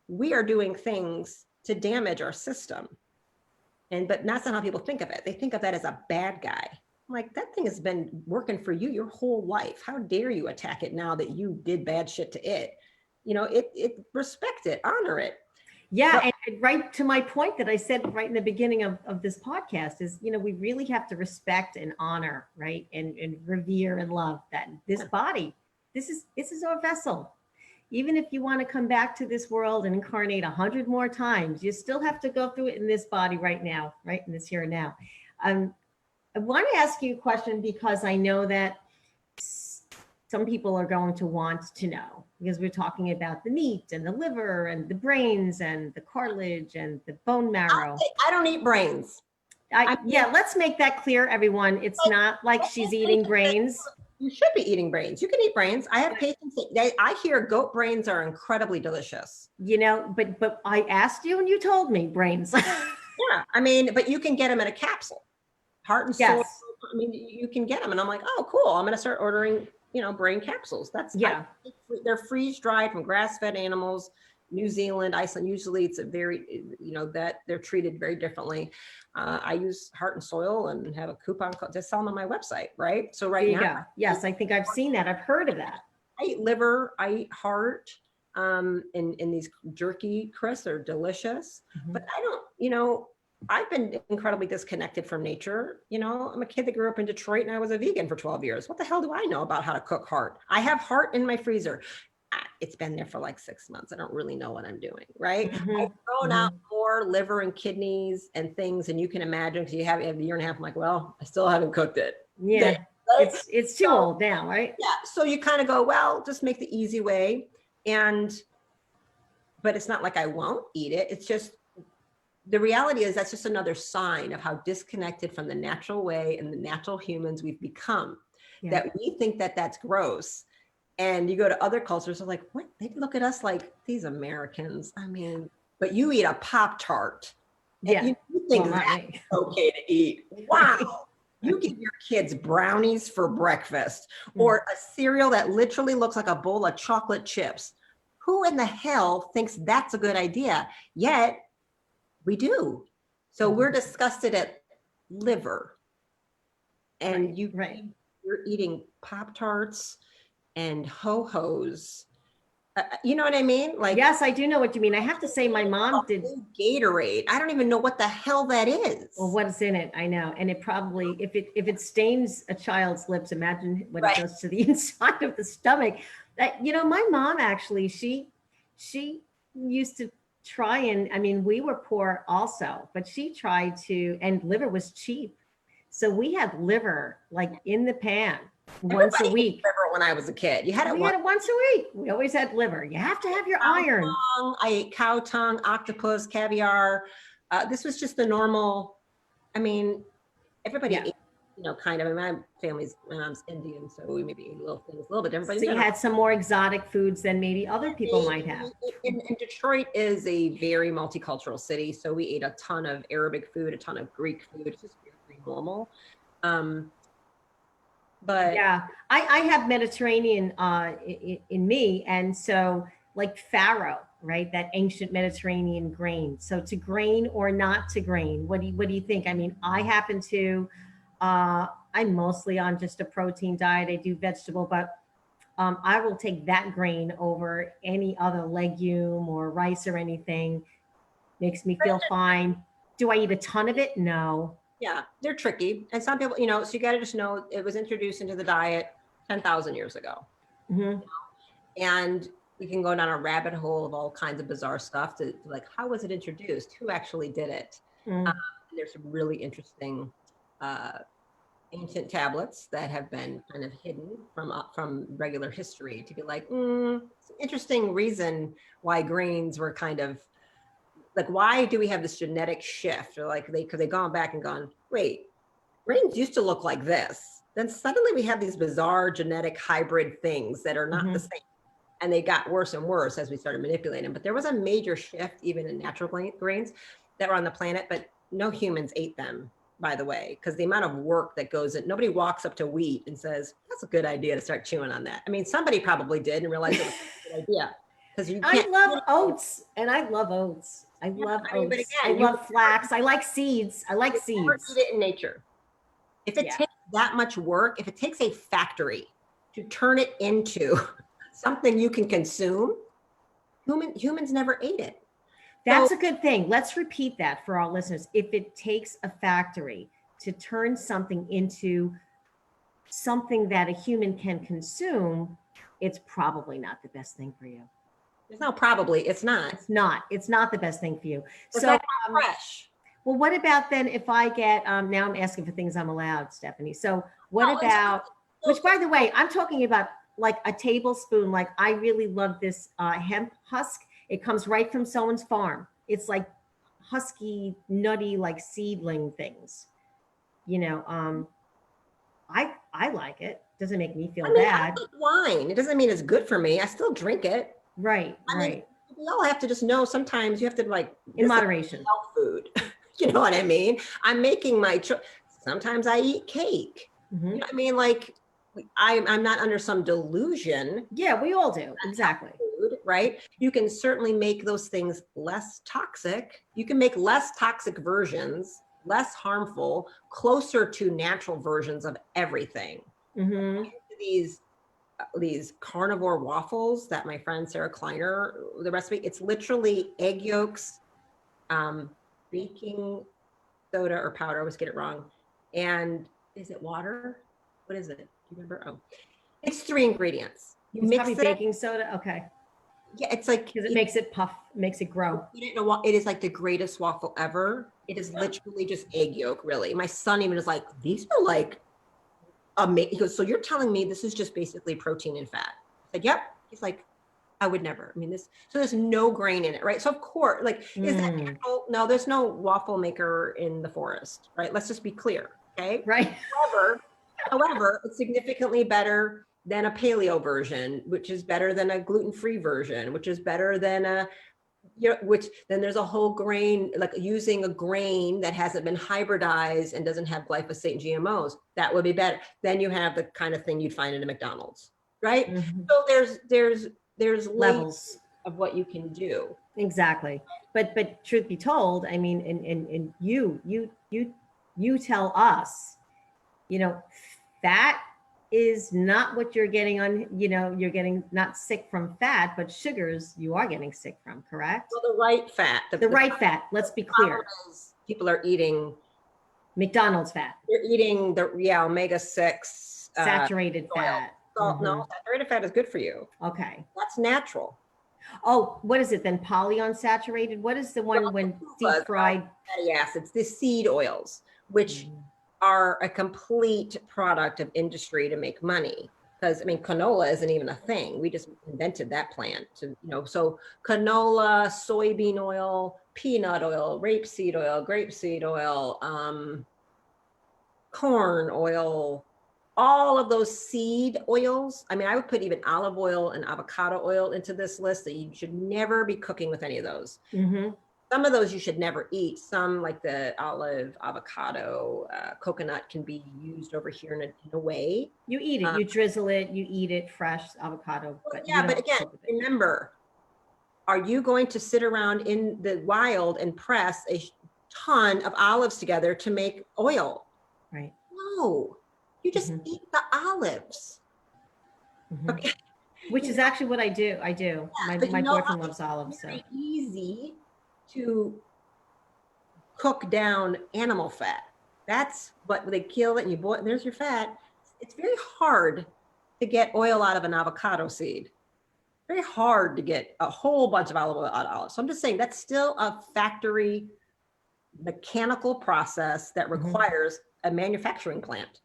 we are doing things to damage our system. But that's not how people think of it. They think of that as a bad guy. Like, that thing has been working for you your whole life. How dare you attack it now that you did bad shit to it? Respect it, honor it. Yeah. And right to my point that I said right in the beginning of this podcast is, we really have to respect and honor, right? And revere and love that this body, this is our vessel. Even if you want to come back to this world and incarnate 100 more times, you still have to go through it in this body right now, right? In this here and now. I want to ask you a question because I know that some people are going to want to know, because we're talking about the meat and the liver and the brains and the cartilage and the bone marrow. I don't eat brains. Let's make that clear, everyone. It's not like she's eating brains. You should be eating brains. You can eat brains. I have patients I hear goat brains are incredibly delicious. But I asked you and you told me brains. Yeah, but you can get them in a capsule. Heart and soul. Yes. You can get them. And I'm like, oh, cool. I'm going to start ordering, brain capsules. They're freeze dried from grass-fed animals, New Zealand, Iceland. Usually it's a very, that they're treated very differently. I use Heart and Soil and have a coupon code to sell them on my website. Right. So now. Yes. I think I've seen that. I've heard of that. I eat liver, I eat heart, and these jerky crisps are delicious, but I don't, I've been incredibly disconnected from nature. I'm a kid that grew up in Detroit and I was a vegan for 12 years. What the hell do I know about how to cook heart? I have heart in my freezer. It's been there for like 6 months. I don't really know what I'm doing, right? I've thrown out more liver and kidneys and things, and you can imagine, because you have a year and a half. I'm like, well, I still haven't cooked it. Yeah, right? It's too old now, right? Yeah, so you kind of go, well, just make the easy way. But it's not like I won't eat it. It's just, the reality is that's just another sign of how disconnected from the natural way and the natural humans we've become, that we think that that's gross. And you go to other cultures, they're like, what? They look at us like, these Americans. But you eat a Pop-Tart. Yeah. You think that's okay to eat. Wow. You give your kids brownies for breakfast, or a cereal that literally looks like a bowl of chocolate chips. Who in the hell thinks that's a good idea? Yet, we do. So we're disgusted at liver, and you're eating Pop-Tarts and Ho-Hos. You know what I mean? Like, yes, I do know what you mean. I have to say, my mom did Gatorade. I don't even know what the hell that is. Well, what's in it? I know, and it probably, if it stains a child's lips, imagine what it does to the inside of the stomach. My mom actually, she used to try and, we were poor also, but she tried to, and liver was cheap. So we had liver like in the pan once a week. Liver when I was a kid. You had it. We had it once a week. We always had liver. You have to have your iron. I ate cow tongue, octopus, caviar. This was just the normal. Everybody ate, kind of. My mom's Indian, so we maybe ate little things a little bit different. So you had some more exotic foods than maybe other people might have. And Detroit is a very multicultural city, so we ate a ton of Arabic food, a ton of Greek food. It's just very normal. But yeah, I have Mediterranean in me, and so like farro, right? That ancient Mediterranean grain. So to grain or not to grain, what do you think? I happen to. I'm mostly on just a protein diet. I do vegetable, but I will take that grain over any other legume or rice or anything. Makes me feel fine. Do I eat a ton of it? No. Yeah, they're tricky. And some people, so you got to just know it was introduced into the diet 10,000 years ago. Hmm. And we can go down a rabbit hole of all kinds of bizarre stuff to like, how was it introduced? Who actually did it? Mm. There's some really interesting ancient tablets that have been kind of hidden from regular history to be like, it's an interesting reason why grains were kind of like, why do we have this genetic shift? Or like because they gone back and gone, wait, grains used to look like this. Then suddenly we have these bizarre genetic hybrid things that are not the same. And they got worse and worse as we started manipulating them. But there was a major shift even in natural grains that were on the planet, but no humans ate them, by the way, because the amount of work that goes in, nobody walks up to wheat and says, that's a good idea to start chewing on that. I mean, somebody probably did and realized it was a good idea. Because you can't. I love oats, and I love oats. I love oats. But again, I love flax. I like seeds. I like seeds. Eat it in nature. If it takes that much work, if it takes a factory to turn it into something you can consume, humans never ate it. That's a good thing. Let's repeat that for our listeners. If it takes a factory to turn something into something that a human can consume, it's probably not the best thing for you. It's not probably, it's not. It's not. It's not the best thing for you. It's so fresh. Well, what about then if I get, now I'm asking for things I'm allowed, Stephanie. So what about, which by the way, I'm talking about like a tablespoon, like I really love this hemp husk. It comes right from someone's farm. It's like husky, nutty, like seedling things. I like it. Doesn't make me feel bad. I like wine. It doesn't mean it's good for me. I still drink it. Right, right. We all have to just know sometimes you have to like in moderation. Health food. You know what I mean? I'm making my sometimes I eat cake. Mm-hmm. You know what I mean? Like I'm not under some delusion. Yeah, we all do. Exactly. Food, right? You can certainly make those things less toxic. You can make less toxic versions, less harmful, closer to natural versions of everything. Mm-hmm. These carnivore waffles that my friend Sarah Kleiner, the recipe, it's literally egg yolks, baking soda or powder, I always get it wrong. And is it water? What is it? Do you remember? Oh, it's 3 ingredients. You mix it. Baking soda? Okay. Yeah, it's like. Because it makes it puff, makes it grow. It is like the greatest waffle ever. It is literally just egg yolk, really. My son even is like, these are like amazing. He goes, so you're telling me this is just basically protein and fat? I said, yep. He's like, I would never. I mean, so there's no grain in it, right? So of course, like, is that natural? No, there's no waffle maker in the forest, right? Let's just be clear, okay? Right. However, it's significantly better than a paleo version, which is better than a gluten-free version, which is better than which then there's a whole grain, like using a grain that hasn't been hybridized and doesn't have glyphosate and GMOs. That would be better. Then you have the kind of thing you'd find in a McDonald's, right? Mm-hmm. So there's levels of what you can do. Exactly. But truth be told, I mean, and you tell us, fat is not what you're getting on, you're getting not sick from fat, but sugars you are getting sick from, correct? Well, the right fat. The right fat, let's be clear. People are eating McDonald's fat. They're eating omega-6. Saturated fat. Salt. Mm-hmm. No, saturated fat is good for you. Okay. That's natural. Oh, what is it then? Polyunsaturated? What is the one when deep fried? Fatty acids, the seed oils, which are a complete product of industry to make money. Because I mean, canola isn't even a thing. We just invented that plant to, so canola, soybean oil, peanut oil, rapeseed oil, corn oil, all of those seed oils. I mean, I would put even olive oil and avocado oil into this list, that you should never be cooking with any of those. Mm-hmm. Some of those you should never eat. Some, like the olive, avocado, coconut, can be used over here in a way. You eat it, you drizzle it, you eat it fresh, avocado. But again, remember, are you going to sit around in the wild and press a ton of olives together to make oil? Right. No, you just eat the olives. Okay. Which is actually what I do. My boyfriend loves olives. It's So very easy to cook down animal fat. That's what they kill it and you boil, there's your fat. It's very hard to get oil out of an avocado seed. Very hard to get a whole bunch of olive oil out of olives. So I'm just saying that's still a factory mechanical process that requires a manufacturing plant.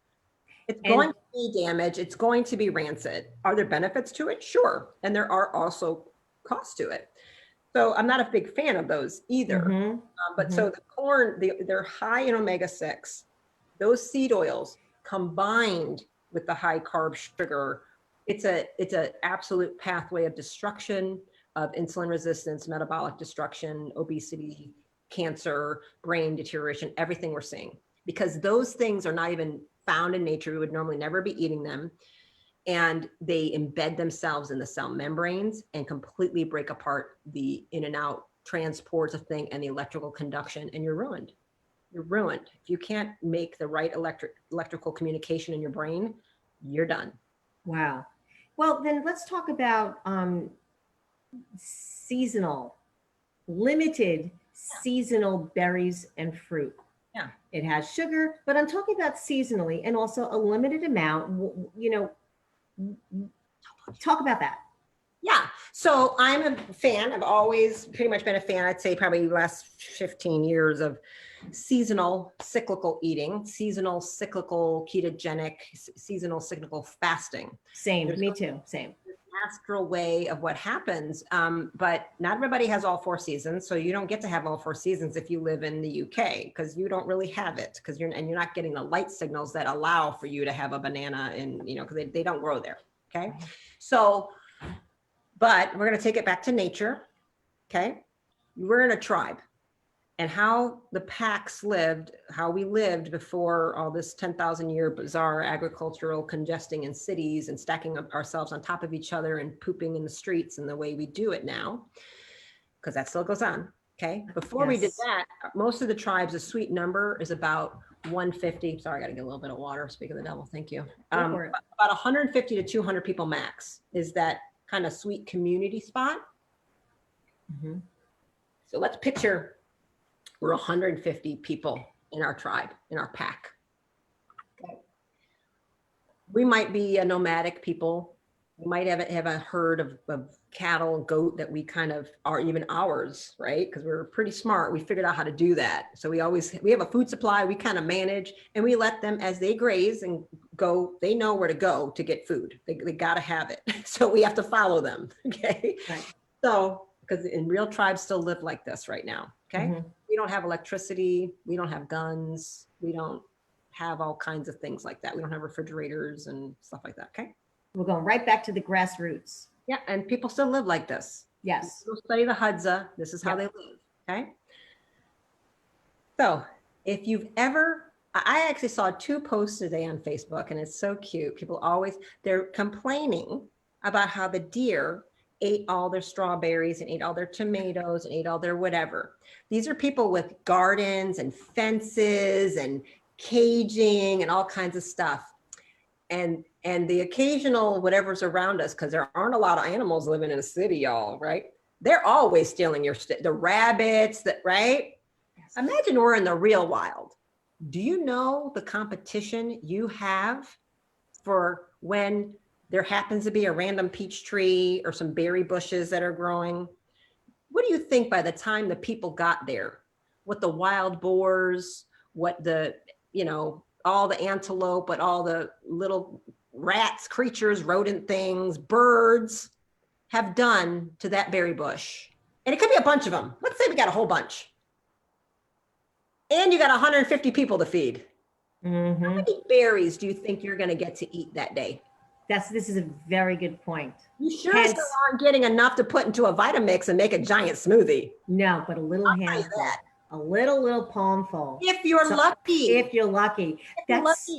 It's going to be damaged. It's going to be rancid. Are there benefits to it? Sure. And there are also costs to it. So I'm not a big fan of those either. But so the corn, they're high in omega-6. Those seed oils combined with the high carb sugar, it's an absolute pathway of destruction of insulin resistance, metabolic destruction, obesity, cancer, brain deterioration, everything we're seeing. Because those things are not even found in nature. We would normally never be eating them. And they embed themselves in the cell membranes and completely break apart the in and out transports of thing and the electrical conduction, and you're ruined. You're ruined. If you can't make the right electrical communication in your brain, you're done. wow. Well, then let's talk about seasonal, limited seasonal berries and fruit. Yeah. It has sugar, but I'm talking about seasonally and also a limited amount. Talk about that. Yeah. So I'm a fan. I've always pretty much been a fan. I'd say probably the last 15 years of seasonal cyclical eating, seasonal cyclical ketogenic, seasonal cyclical fasting. Same. Me too. Same. Astral way of what happens. But not everybody has all 4 seasons. So you don't get to have all 4 seasons if you live in the UK, because you don't really have it, because you're not getting the light signals that allow for you to have a banana in, because they don't grow there. Okay. So, but we're going to take it back to nature. Okay. We're in a tribe, and how the packs lived, how we lived before all this 10,000 year bizarre agricultural congesting in cities and stacking up ourselves on top of each other and pooping in the streets and the way we do it now, because that still goes on. Okay. Before we did that, most of the tribes, the sweet number is about 150. Sorry, I got to get a little bit of water. Speak of the devil. Thank you. About 150 to 200 people max is that kind of sweet community spot. So let's picture we're 150 people in our tribe, in our pack. Okay. We might be a nomadic people. We might have a herd of cattle and goat that we kind of are even ours, right? Because we're pretty smart. We figured out how to do that. So we have a food supply we kind of manage, and we let them, as they graze and go, they know where to go to get food. They got to have it. So we have to follow them. Okay. Right. So, because in real tribes still live like this right now. Okay. We don't have electricity. We don't have guns. We don't have all kinds of things like that. We don't have refrigerators and stuff like that. Okay. We're going right back to the grassroots. Yeah. And people still live like this. Yes. Go study the Hadza. This is how they live. Okay. So if you've ever, I actually saw 2 posts today on Facebook, and it's so cute. People they're complaining about how the deer ate all their strawberries and ate all their tomatoes and ate all their whatever. These are people with gardens and fences and caging and all kinds of stuff. And the occasional whatever's around us, because there aren't a lot of animals living in a city, y'all, right? They're always stealing the rabbits, right? Yes. Imagine we're in the real wild. Do you know the competition you have for when there happens to be a random peach tree or some berry bushes that are growing? What do you think by the time the people got there? What the wild boars, what the, all the antelope, but all the little rats, creatures, rodent things, birds have done to that berry bush. And it could be a bunch of them. Let's say we got a whole bunch. And you got 150 people to feed. How many berries do you think you're going to get to eat that day? This is a very good point. You still aren't getting enough to put into a Vitamix and make a giant smoothie. No, but a little handful. A little palmful. If you're lucky. If you're lucky. That's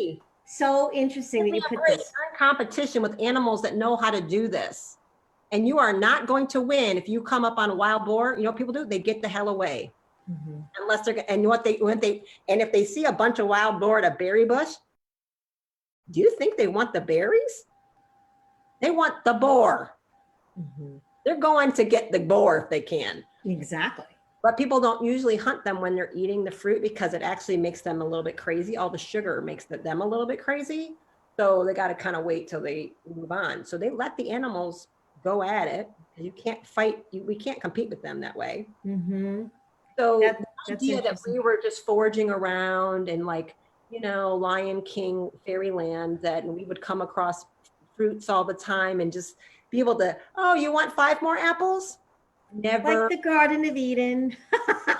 so interesting that you put this. You're in competition with animals that know how to do this. And you are not going to win if you come up on a wild boar. You know what people do? They get the hell away. Unless if they see a bunch of wild boar at a berry bush, do you think they want the berries? They want the boar. Mm-hmm. They're going to get the boar if they can. Exactly. But people don't usually hunt them when they're eating the fruit because it actually makes them a little bit crazy. All the sugar makes them a little bit crazy. So they got to kind of wait till they move on. So they let the animals go at it. You can't fight. We can't compete with them that way. Mm-hmm. So the That's idea that interesting. we were just foraging around and like, Lion King fairyland, that and we would come across fruits all the time and just be able to, oh, you want 5 more apples? Like Never, the Garden of Eden.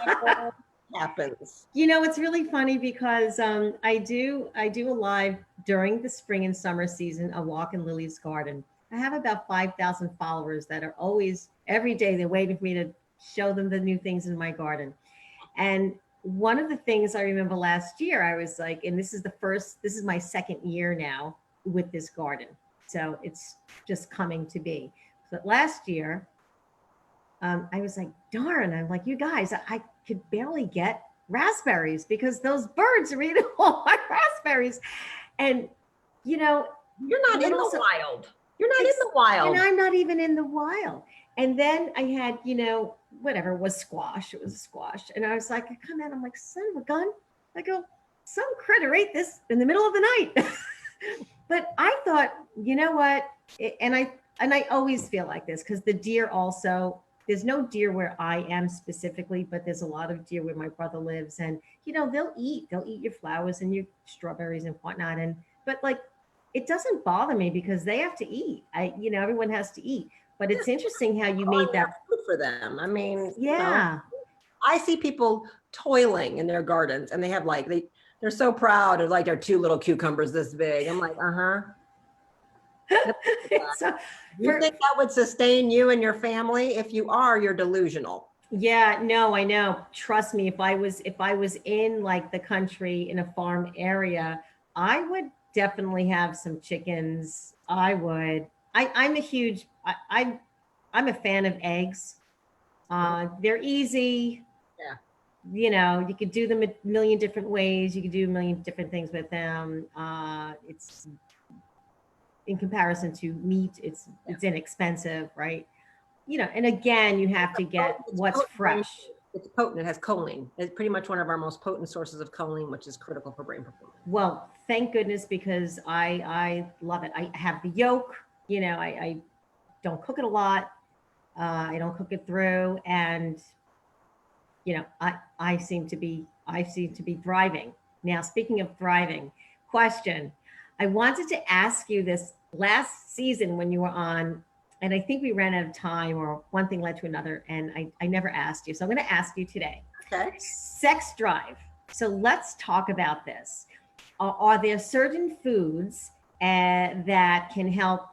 never happens. It's really funny because I do a live during the spring and summer season, a walk in Lily's garden. I have about 5,000 followers that are always every day they're waiting for me to show them the new things in my garden. And one of the things I remember last year, I was like, and this is my second year now with this garden. So it's just coming to be. But last year, I was like, darn, I'm like, you guys, I could barely get raspberries because those birds are eating all my raspberries. And, You're not in the wild. You're not in the wild. And I'm not even in the wild. And then I had, whatever it was squash. It was a squash. And I was like, I come in, I'm like, son of a gun. I go, some critter ate this in the middle of the night. But I thought, you know what? And I always feel like this because the deer also, there's no deer where I am specifically, but there's a lot of deer where my brother lives. And, they'll eat your flowers and your strawberries and whatnot. But like, it doesn't bother me because they have to eat. Everyone has to eat. But it's interesting how you made that food for them. I mean, yeah. I see people toiling in their gardens and they have like, they're so proud of like their 2 little cucumbers this big. I'm like, So, you think that would sustain you and your family? If you are, you're delusional. Yeah, no, I know. Trust me, if I was in like the country in a farm area, I would definitely have some chickens. I would. I'm a huge I'm a fan of eggs. They're easy. Yeah. You could do them a million different ways. You could do a million different things with them. It's in comparison to meat, it's inexpensive, right? And again, you have to get what's fresh. It's potent. It has choline. It's pretty much one of our most potent sources of choline, which is critical for brain performance. Well, thank goodness, because I love it. I have the yolk. I don't cook it a lot. I don't cook it through, and I seem to be thriving. Now, speaking of thriving, question. I wanted to ask you this last season when you were on, and I think we ran out of time or one thing led to another, and I never asked you. So I'm going to ask you today. Okay. Sex drive. So let's talk about this. Are there certain foods that can help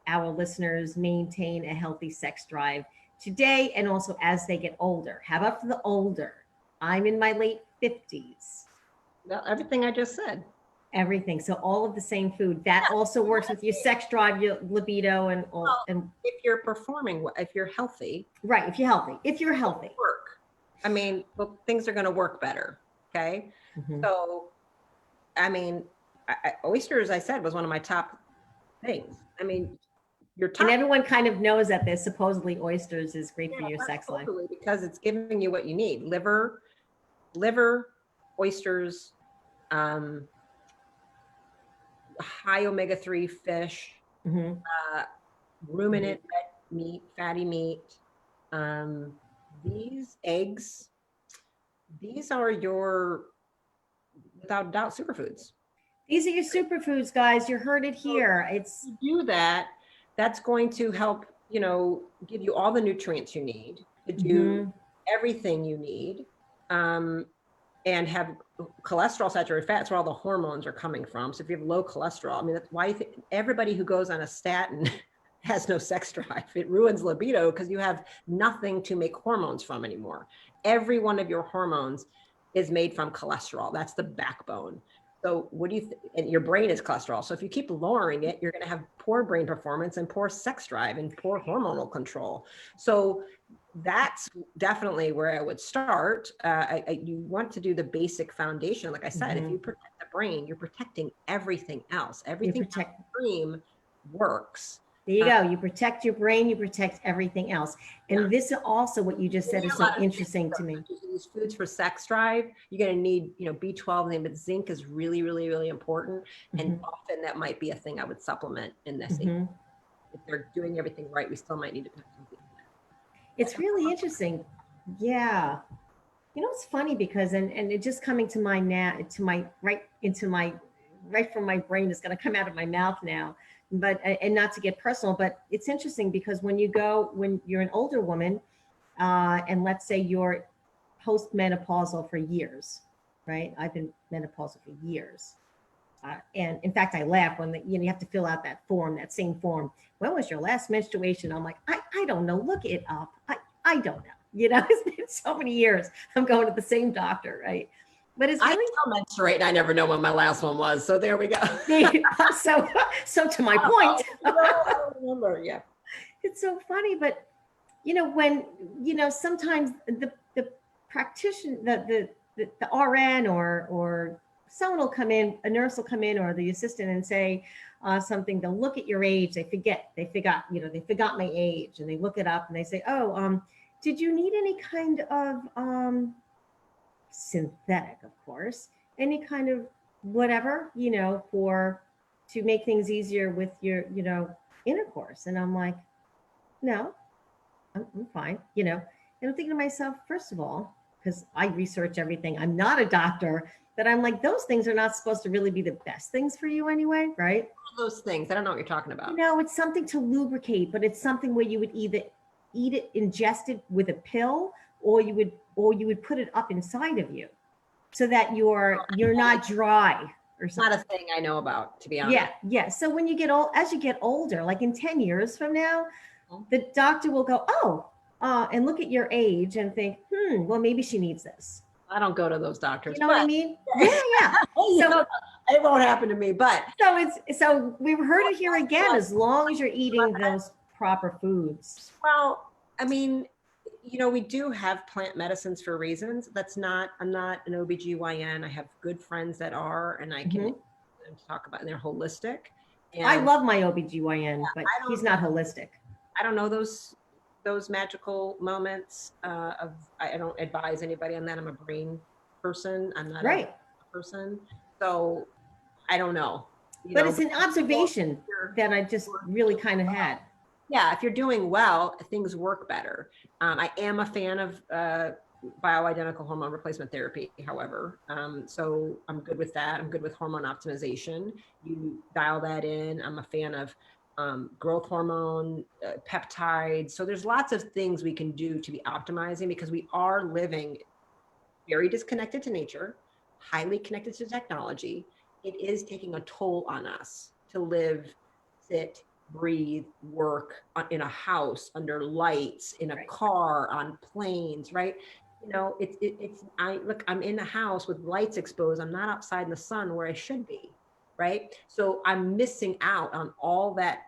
our listeners maintain a healthy sex drive today and also as they get older? How about for the older? I'm in my late 50s. Well, everything I just said. Everything. So all of the same food that also works with your sex drive, your libido, and all. Well, and if you're performing, if you're healthy, right? If you're healthy, work. I mean, well, things are going to work better. Okay. Mm-hmm. So, I mean, oysters, I said, was one of my top things. I mean, and everyone kind of knows that there's supposedly oysters is great for your sex life because it's giving you what you need: liver, oysters, high omega-3 fish, mm-hmm. ruminant red meat, fatty meat. These eggs, these are your, without doubt, superfoods. These are your superfoods, guys. You heard it here. It's do that. That's going to help, give you all the nutrients you need to do everything you need, and have cholesterol, saturated fats, where all the hormones are coming from. So if you have low cholesterol, I mean, that's why everybody who goes on a statin has no sex drive. It ruins libido because you have nothing to make hormones from anymore. Every one of your hormones is made from cholesterol. That's the backbone. So what do you and your brain is cholesterol. So if you keep lowering it, you're going to have poor brain performance and poor sex drive and poor hormonal control. So that's definitely where I would start. You want to do the basic foundation. Like I said, if you protect the brain, you're protecting everything else. Everything upstream works. There you go. You protect your brain, you protect everything else. And Yeah. this is also what you just said is so interesting to me. These foods for sex drive, you're going to need, B12, but zinc is really, really, really important. And often that might be a thing I would supplement in this. If they're doing everything right, we still might need to put something in there. It's really interesting. Yeah. It's funny because, and it just coming to my now, right from my brain is going to come out of my mouth now, but, and not to get personal, but it's interesting because when you're an older woman, and let's say you're postmenopausal for years, right? I've been menopausal for years. And in fact, I laugh when you have to fill out that same form. When was your last menstruation? I'm like, I don't know. Look it up. I don't know. It's been so many years. I'm going to the same doctor, right? But it's really, I still menstruate and I never know when my last one was. So there we go. so to my point. I don't remember. Yeah. It's so funny, but when sometimes the practitioner, the RN or someone will come in, a nurse will come in, or the assistant and say something. They'll look at your age. They forgot my age, and they look it up and they say, oh, did you need any kind of synthetic, of course, any kind of whatever, to make things easier with your, intercourse? And I'm like, no, I'm fine, And I'm thinking to myself, first of all, because I research everything, I'm not a doctor, but I'm like, those things are not supposed to really be the best things for you anyway, right? Those things, I don't know what you're talking about. It's something to lubricate, but it's something where you would either eat it, ingest it with a pill, or you would put it up inside of you so that you're not dry or something. Not a thing I know about, to be honest. Yeah. So when as you get older, like in 10 years from now, the doctor will go, and look at your age and think, well, maybe she needs this. I don't go to those doctors. You know what I mean? Yeah. So it won't happen to me, but. So we've heard it here again, as long as you're eating those proper foods. Well, I mean, we do have plant medicines for reasons. I'm not an OBGYN. I have good friends that are, and I can talk about, and they're holistic. And I love my OBGYN, but he's not holistic. I don't know those magical moments I don't advise anybody on that. I'm a brain person. I'm not a person. So I don't know. But it's an observation that I just really kind of had. Yeah, if you're doing well, things work better. I am a fan of bioidentical hormone replacement therapy, however. So I'm good with that. I'm good with hormone optimization. You dial that in. I'm a fan of growth hormone, peptides. So there's lots of things we can do to be optimizing, because we are living very disconnected to nature, highly connected to technology. It is taking a toll on us to live, sit, breathe, work in a house, under lights, in a car, on planes, right? I'm in the house with lights exposed. I'm not outside in the sun where I should be, right? So I'm missing out on all that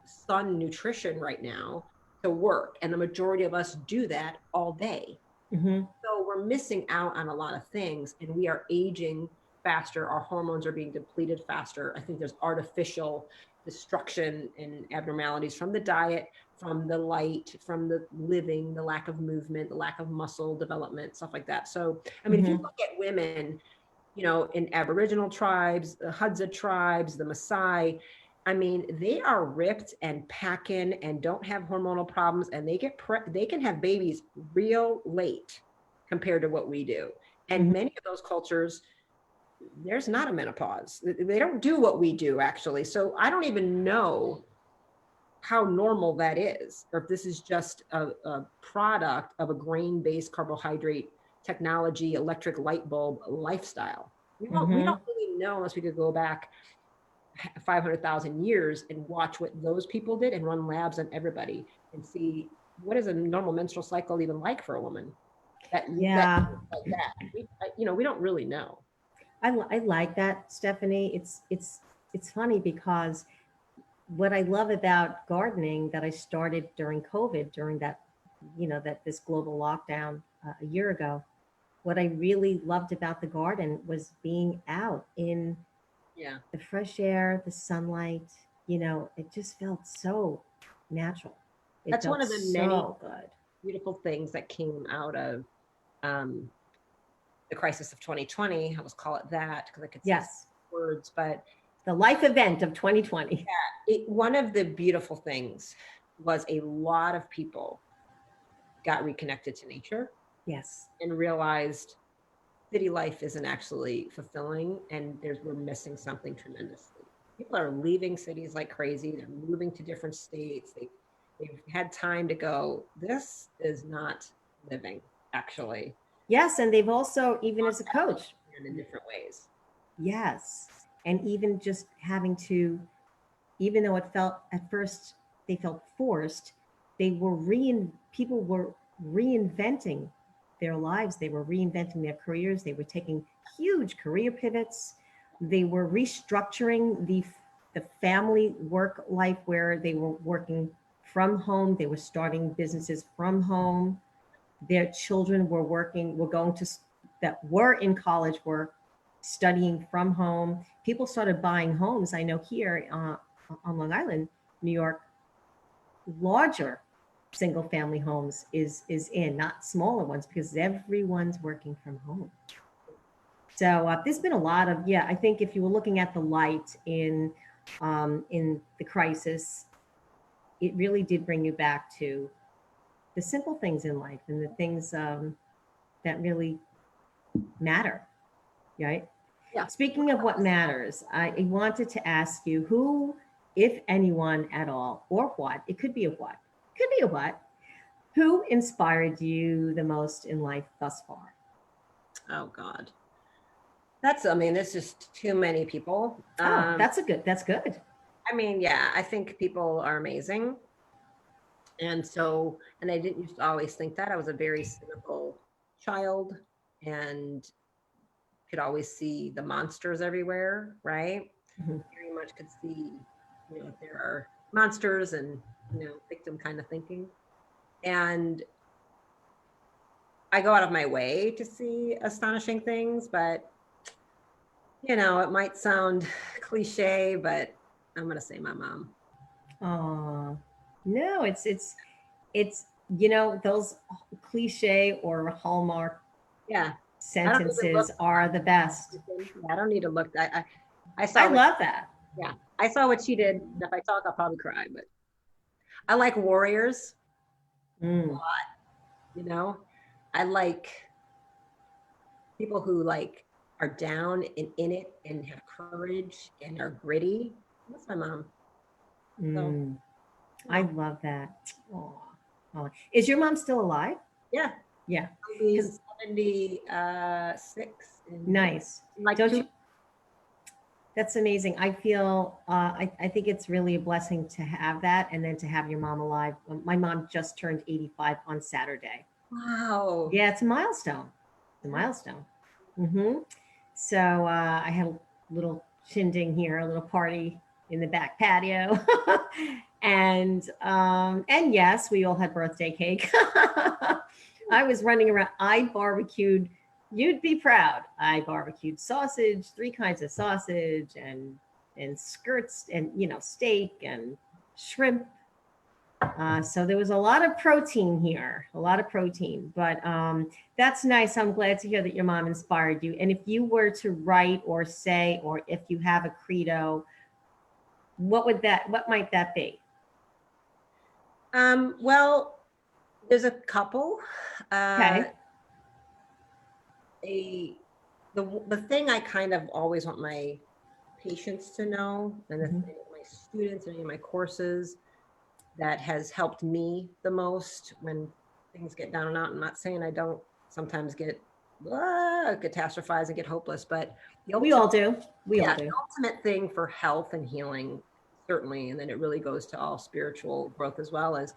sun nutrition right now to work. And the majority of us do that all day. So we're missing out on a lot of things, and we are aging faster. Our hormones are being depleted faster. I think there's artificial destruction and abnormalities from the diet, from the light, from the living, the lack of movement, the lack of muscle development, stuff like that. So, I mean, if you look at women, in Aboriginal tribes, the Hadza tribes, the Maasai, I mean, they are ripped and packing and don't have hormonal problems, and they can have babies real late compared to what we do. And many of those cultures, there's not a menopause. They don't do what we do, actually. So I don't even know how normal that is, or if this is just a product of a grain-based carbohydrate technology, electric light bulb lifestyle. We don't really know, unless we could go back 500,000 years and watch what those people did and run labs on everybody and see what is a normal menstrual cycle even like for a woman. We don't really know. I like that, Stephanie. It's funny because what I love about gardening that I started during COVID, during that, this global lockdown a year ago, what I really loved about the garden was being out in the fresh air, the sunlight, it just felt so natural. It That's one felt of the many so good. beautiful things that came out of um, the crisis of 2020. I will call it that because I could say Yes. words, but The life event of 2020. one of the beautiful things was a lot of people got reconnected to nature Yes. and realized city life isn't actually fulfilling and we're missing something tremendously. People are leaving cities like crazy. They're moving to different states. They've had time to go, this is not living, actually. Yes. And they've also, even as a coach, in different ways. yes. And even just having to, even though it felt at first they felt forced, people were reinventing their lives. They were reinventing their careers. They were taking huge career pivots. They were restructuring the family work life where they were working from home. They were starting businesses from home. Their children were going to, that were in college, were studying from home. People started buying homes. I know here on Long Island, New York, larger single family homes is in, not smaller ones, because everyone's working from home. So there's been a lot of, yeah, I think if you were looking at the light in the crisis, it really did bring you back to the simple things in life and the things that really matter, right? Yeah. Speaking of what matters, I wanted to ask you who, if anyone at all, or what, it could be a what, could be a what, who inspired you the most in life thus far? Oh, God. There's just too many people. Oh, that's good. I mean, yeah, I think people are amazing. And I didn't used to always think that. I was a very cynical child and could always see the monsters everywhere, right? Mhm. Very much could see, there are monsters and, victim kind of thinking. And I go out of my way to see astonishing things, but, it might sound cliche, but I'm going to say my mom. Oh, no, it's those cliche or hallmark Yeah. I don't even look. sentences are the best. I don't need to look. I I saw what, love that. yeah, I saw what she did. If I talk, I'll probably cry, but I like warriors, Mm. you know, I like people who are down and in it and have courage and are gritty. That's my mom. So, Mm. I yeah. love that. Oh, is your mom still alive? Yeah. Yeah, I'll be because 76 in nice. like Don't two. you? That's amazing. I feel. I think it's really a blessing to have that, and then to have your mom alive. My mom just turned 85 on Saturday. Wow. Yeah, it's a milestone. It's a milestone. Mm-hmm. So I had a little shindig here, a little party in the back patio, and yes, we all had birthday cake. I was running around. I barbecued. You'd be proud. I barbecued sausage, three kinds of sausage, and skirts, and steak and shrimp. So there was a lot of protein here, a lot of protein, but that's nice. I'm glad to hear that your mom inspired you. And if you were to write or say, or if you have a credo, what might that be? Well, there's a couple. Uh, Okay. a the thing I kind of always want my patients to know, and the Mhm. thing my students and my courses that has helped me the most when things get down and out. I'm not saying I don't sometimes get catastrophize and get hopeless, but the We all ultimate, do. We all yeah, the do. ultimate thing for health and healing, certainly, and then it really goes to all spiritual growth as well, as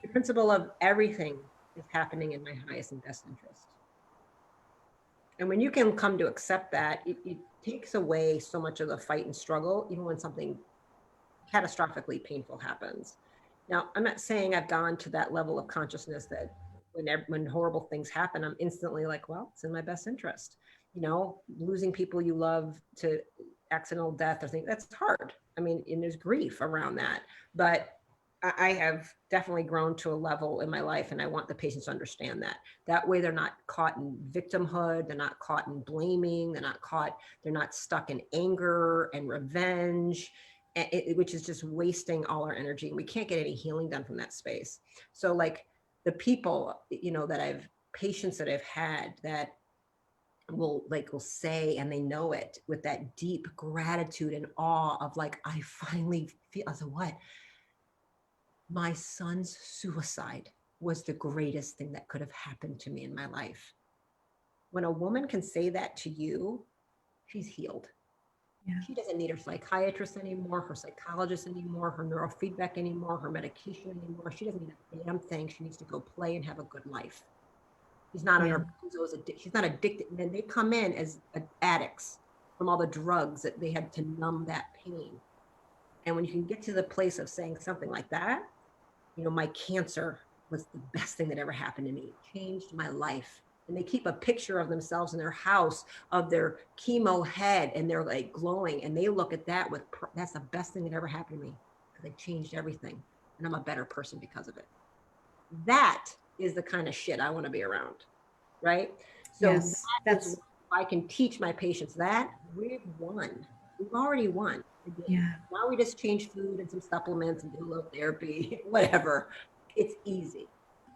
the principle of everything is happening in my highest and best interest. And when you can come to accept that, it takes away so much of the fight and struggle, even when something catastrophically painful happens. Now, I'm not saying I've gone to that level of consciousness that when horrible things happen, I'm instantly like, well, it's in my best interest. Losing people you love to accidental death or things, that's hard. I mean, and there's grief around that, but I have definitely grown to a level in my life, and I want the patients to understand that. That way they're not caught in victimhood, they're not caught in blaming, they're not stuck in anger and revenge, which is just wasting all our energy. And we can't get any healing done from that space. So like the people, patients that I've had that will say, and they know it with that deep gratitude and awe of like, I finally feel, I said, what? My son's suicide was the greatest thing that could have happened to me in my life. When a woman can say that to you, she's healed. Yeah. She doesn't need her psychiatrist anymore, her psychologist anymore, her neurofeedback anymore, her medication anymore. She doesn't need a damn thing. She needs to go play and have a good life. She's not on her benzos. She's not addicted. And then they come in as addicts from all the drugs that they had to numb that pain. And when you can get to the place of saying something like that, my cancer was the best thing that ever happened to me. It changed my life. And they keep a picture of themselves in their house of their chemo head, and they're like glowing. And they look at that with, that's the best thing that ever happened to me, because it changed everything. And I'm a better person because of it. That is the kind of shit I want to be around. Right. So yes, that's, if I can teach my patients that, we've won. We've already won. Yeah. Now we just change food and some supplements and do a little therapy, whatever. It's easy.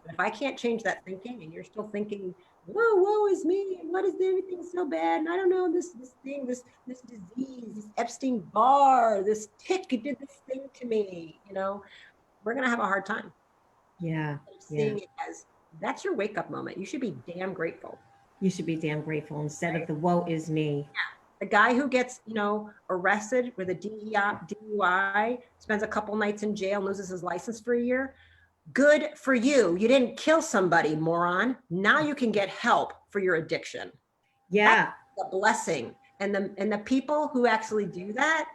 But if I can't change that thinking, and you're still thinking, woe is me, and what is everything so bad? And I don't know, this thing, this disease, this Epstein-Barr, this tick did this thing to me, we're gonna have a hard time. Yeah. Seeing it as, that's your wake-up moment. You should be damn grateful. You should be damn grateful instead of the woe is me. Yeah. The guy who gets, arrested with a DUI, spends a couple nights in jail, loses his license for a year. Good for you. You didn't kill somebody, moron. Now you can get help for your addiction. Yeah. That's a blessing. And the people who actually do that,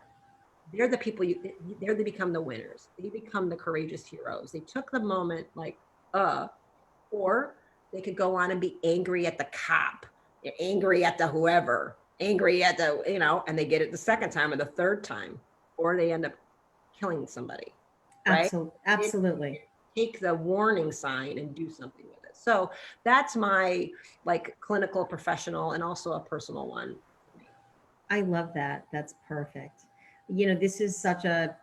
they're the people they become the winners. They become the courageous heroes. They took the moment or they could go on and be angry at the cop, angry at the whoever, angry at the, and they get it the second time or the third time, or they end up killing somebody. Right? Absolutely. Take the warning sign and do something with it. So that's my clinical, professional, and also a personal one. I love that. That's perfect. This is such a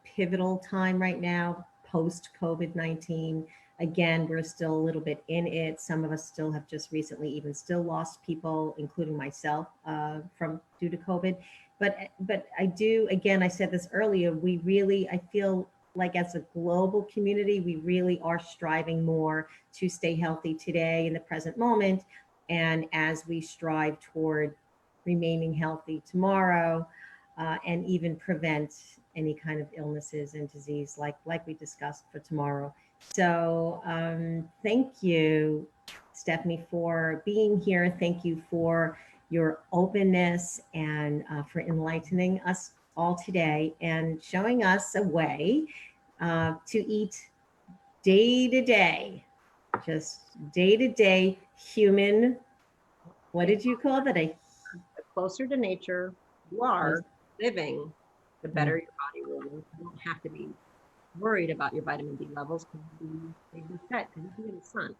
pivotal time right now, post COVID-19. Again, we're still a little bit in it. Some of us still have just recently even still lost people, including myself, due to COVID. But I do, again, I said this earlier, I feel like as a global community, we really are striving more to stay healthy today in the present moment. And as we strive toward remaining healthy tomorrow, and even prevent any kind of illnesses and disease like we discussed for tomorrow. So thank you, Stephanie, for being here. Thank you for your openness and for enlightening us all today and showing us a way to eat day to day, just day to day human. What did you call that? The closer to nature you are living, the better your body will. You don't have to be worried about your vitamin D levels because they reset because you be in the sun.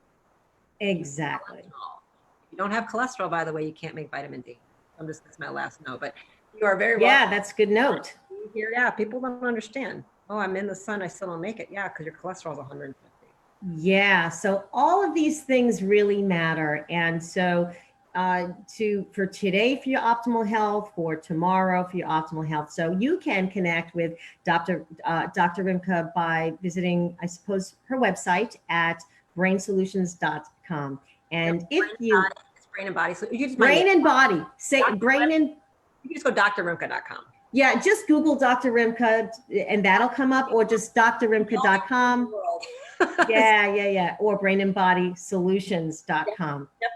Exactly. If you don't have cholesterol, by the way, you can't make vitamin D. That's my last note, but you are very well. Yeah, that's a good note. Yeah, people don't understand. Oh, I'm in the sun, I still don't make it. Yeah, because your cholesterol is 150. Yeah, so all of these things really matter. And so for today for your optimal health, for tomorrow for your optimal health. So you can connect with Dr. Rimka by visiting, I suppose, her website at brainsolutions.com. And if you it's brain and body, so you just brain and body, say brain and you can just go drrimka.com. Yeah, just Google Dr. Rimka and that'll come up, or just drrimka.com. Yeah. Or brainandbodysolutions.com. Yep.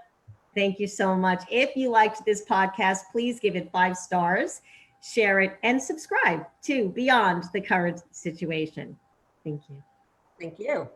Thank you so much. If you liked this podcast, please give it 5 stars, share it, and subscribe to Beyond the Current Situation. Thank you. Thank you.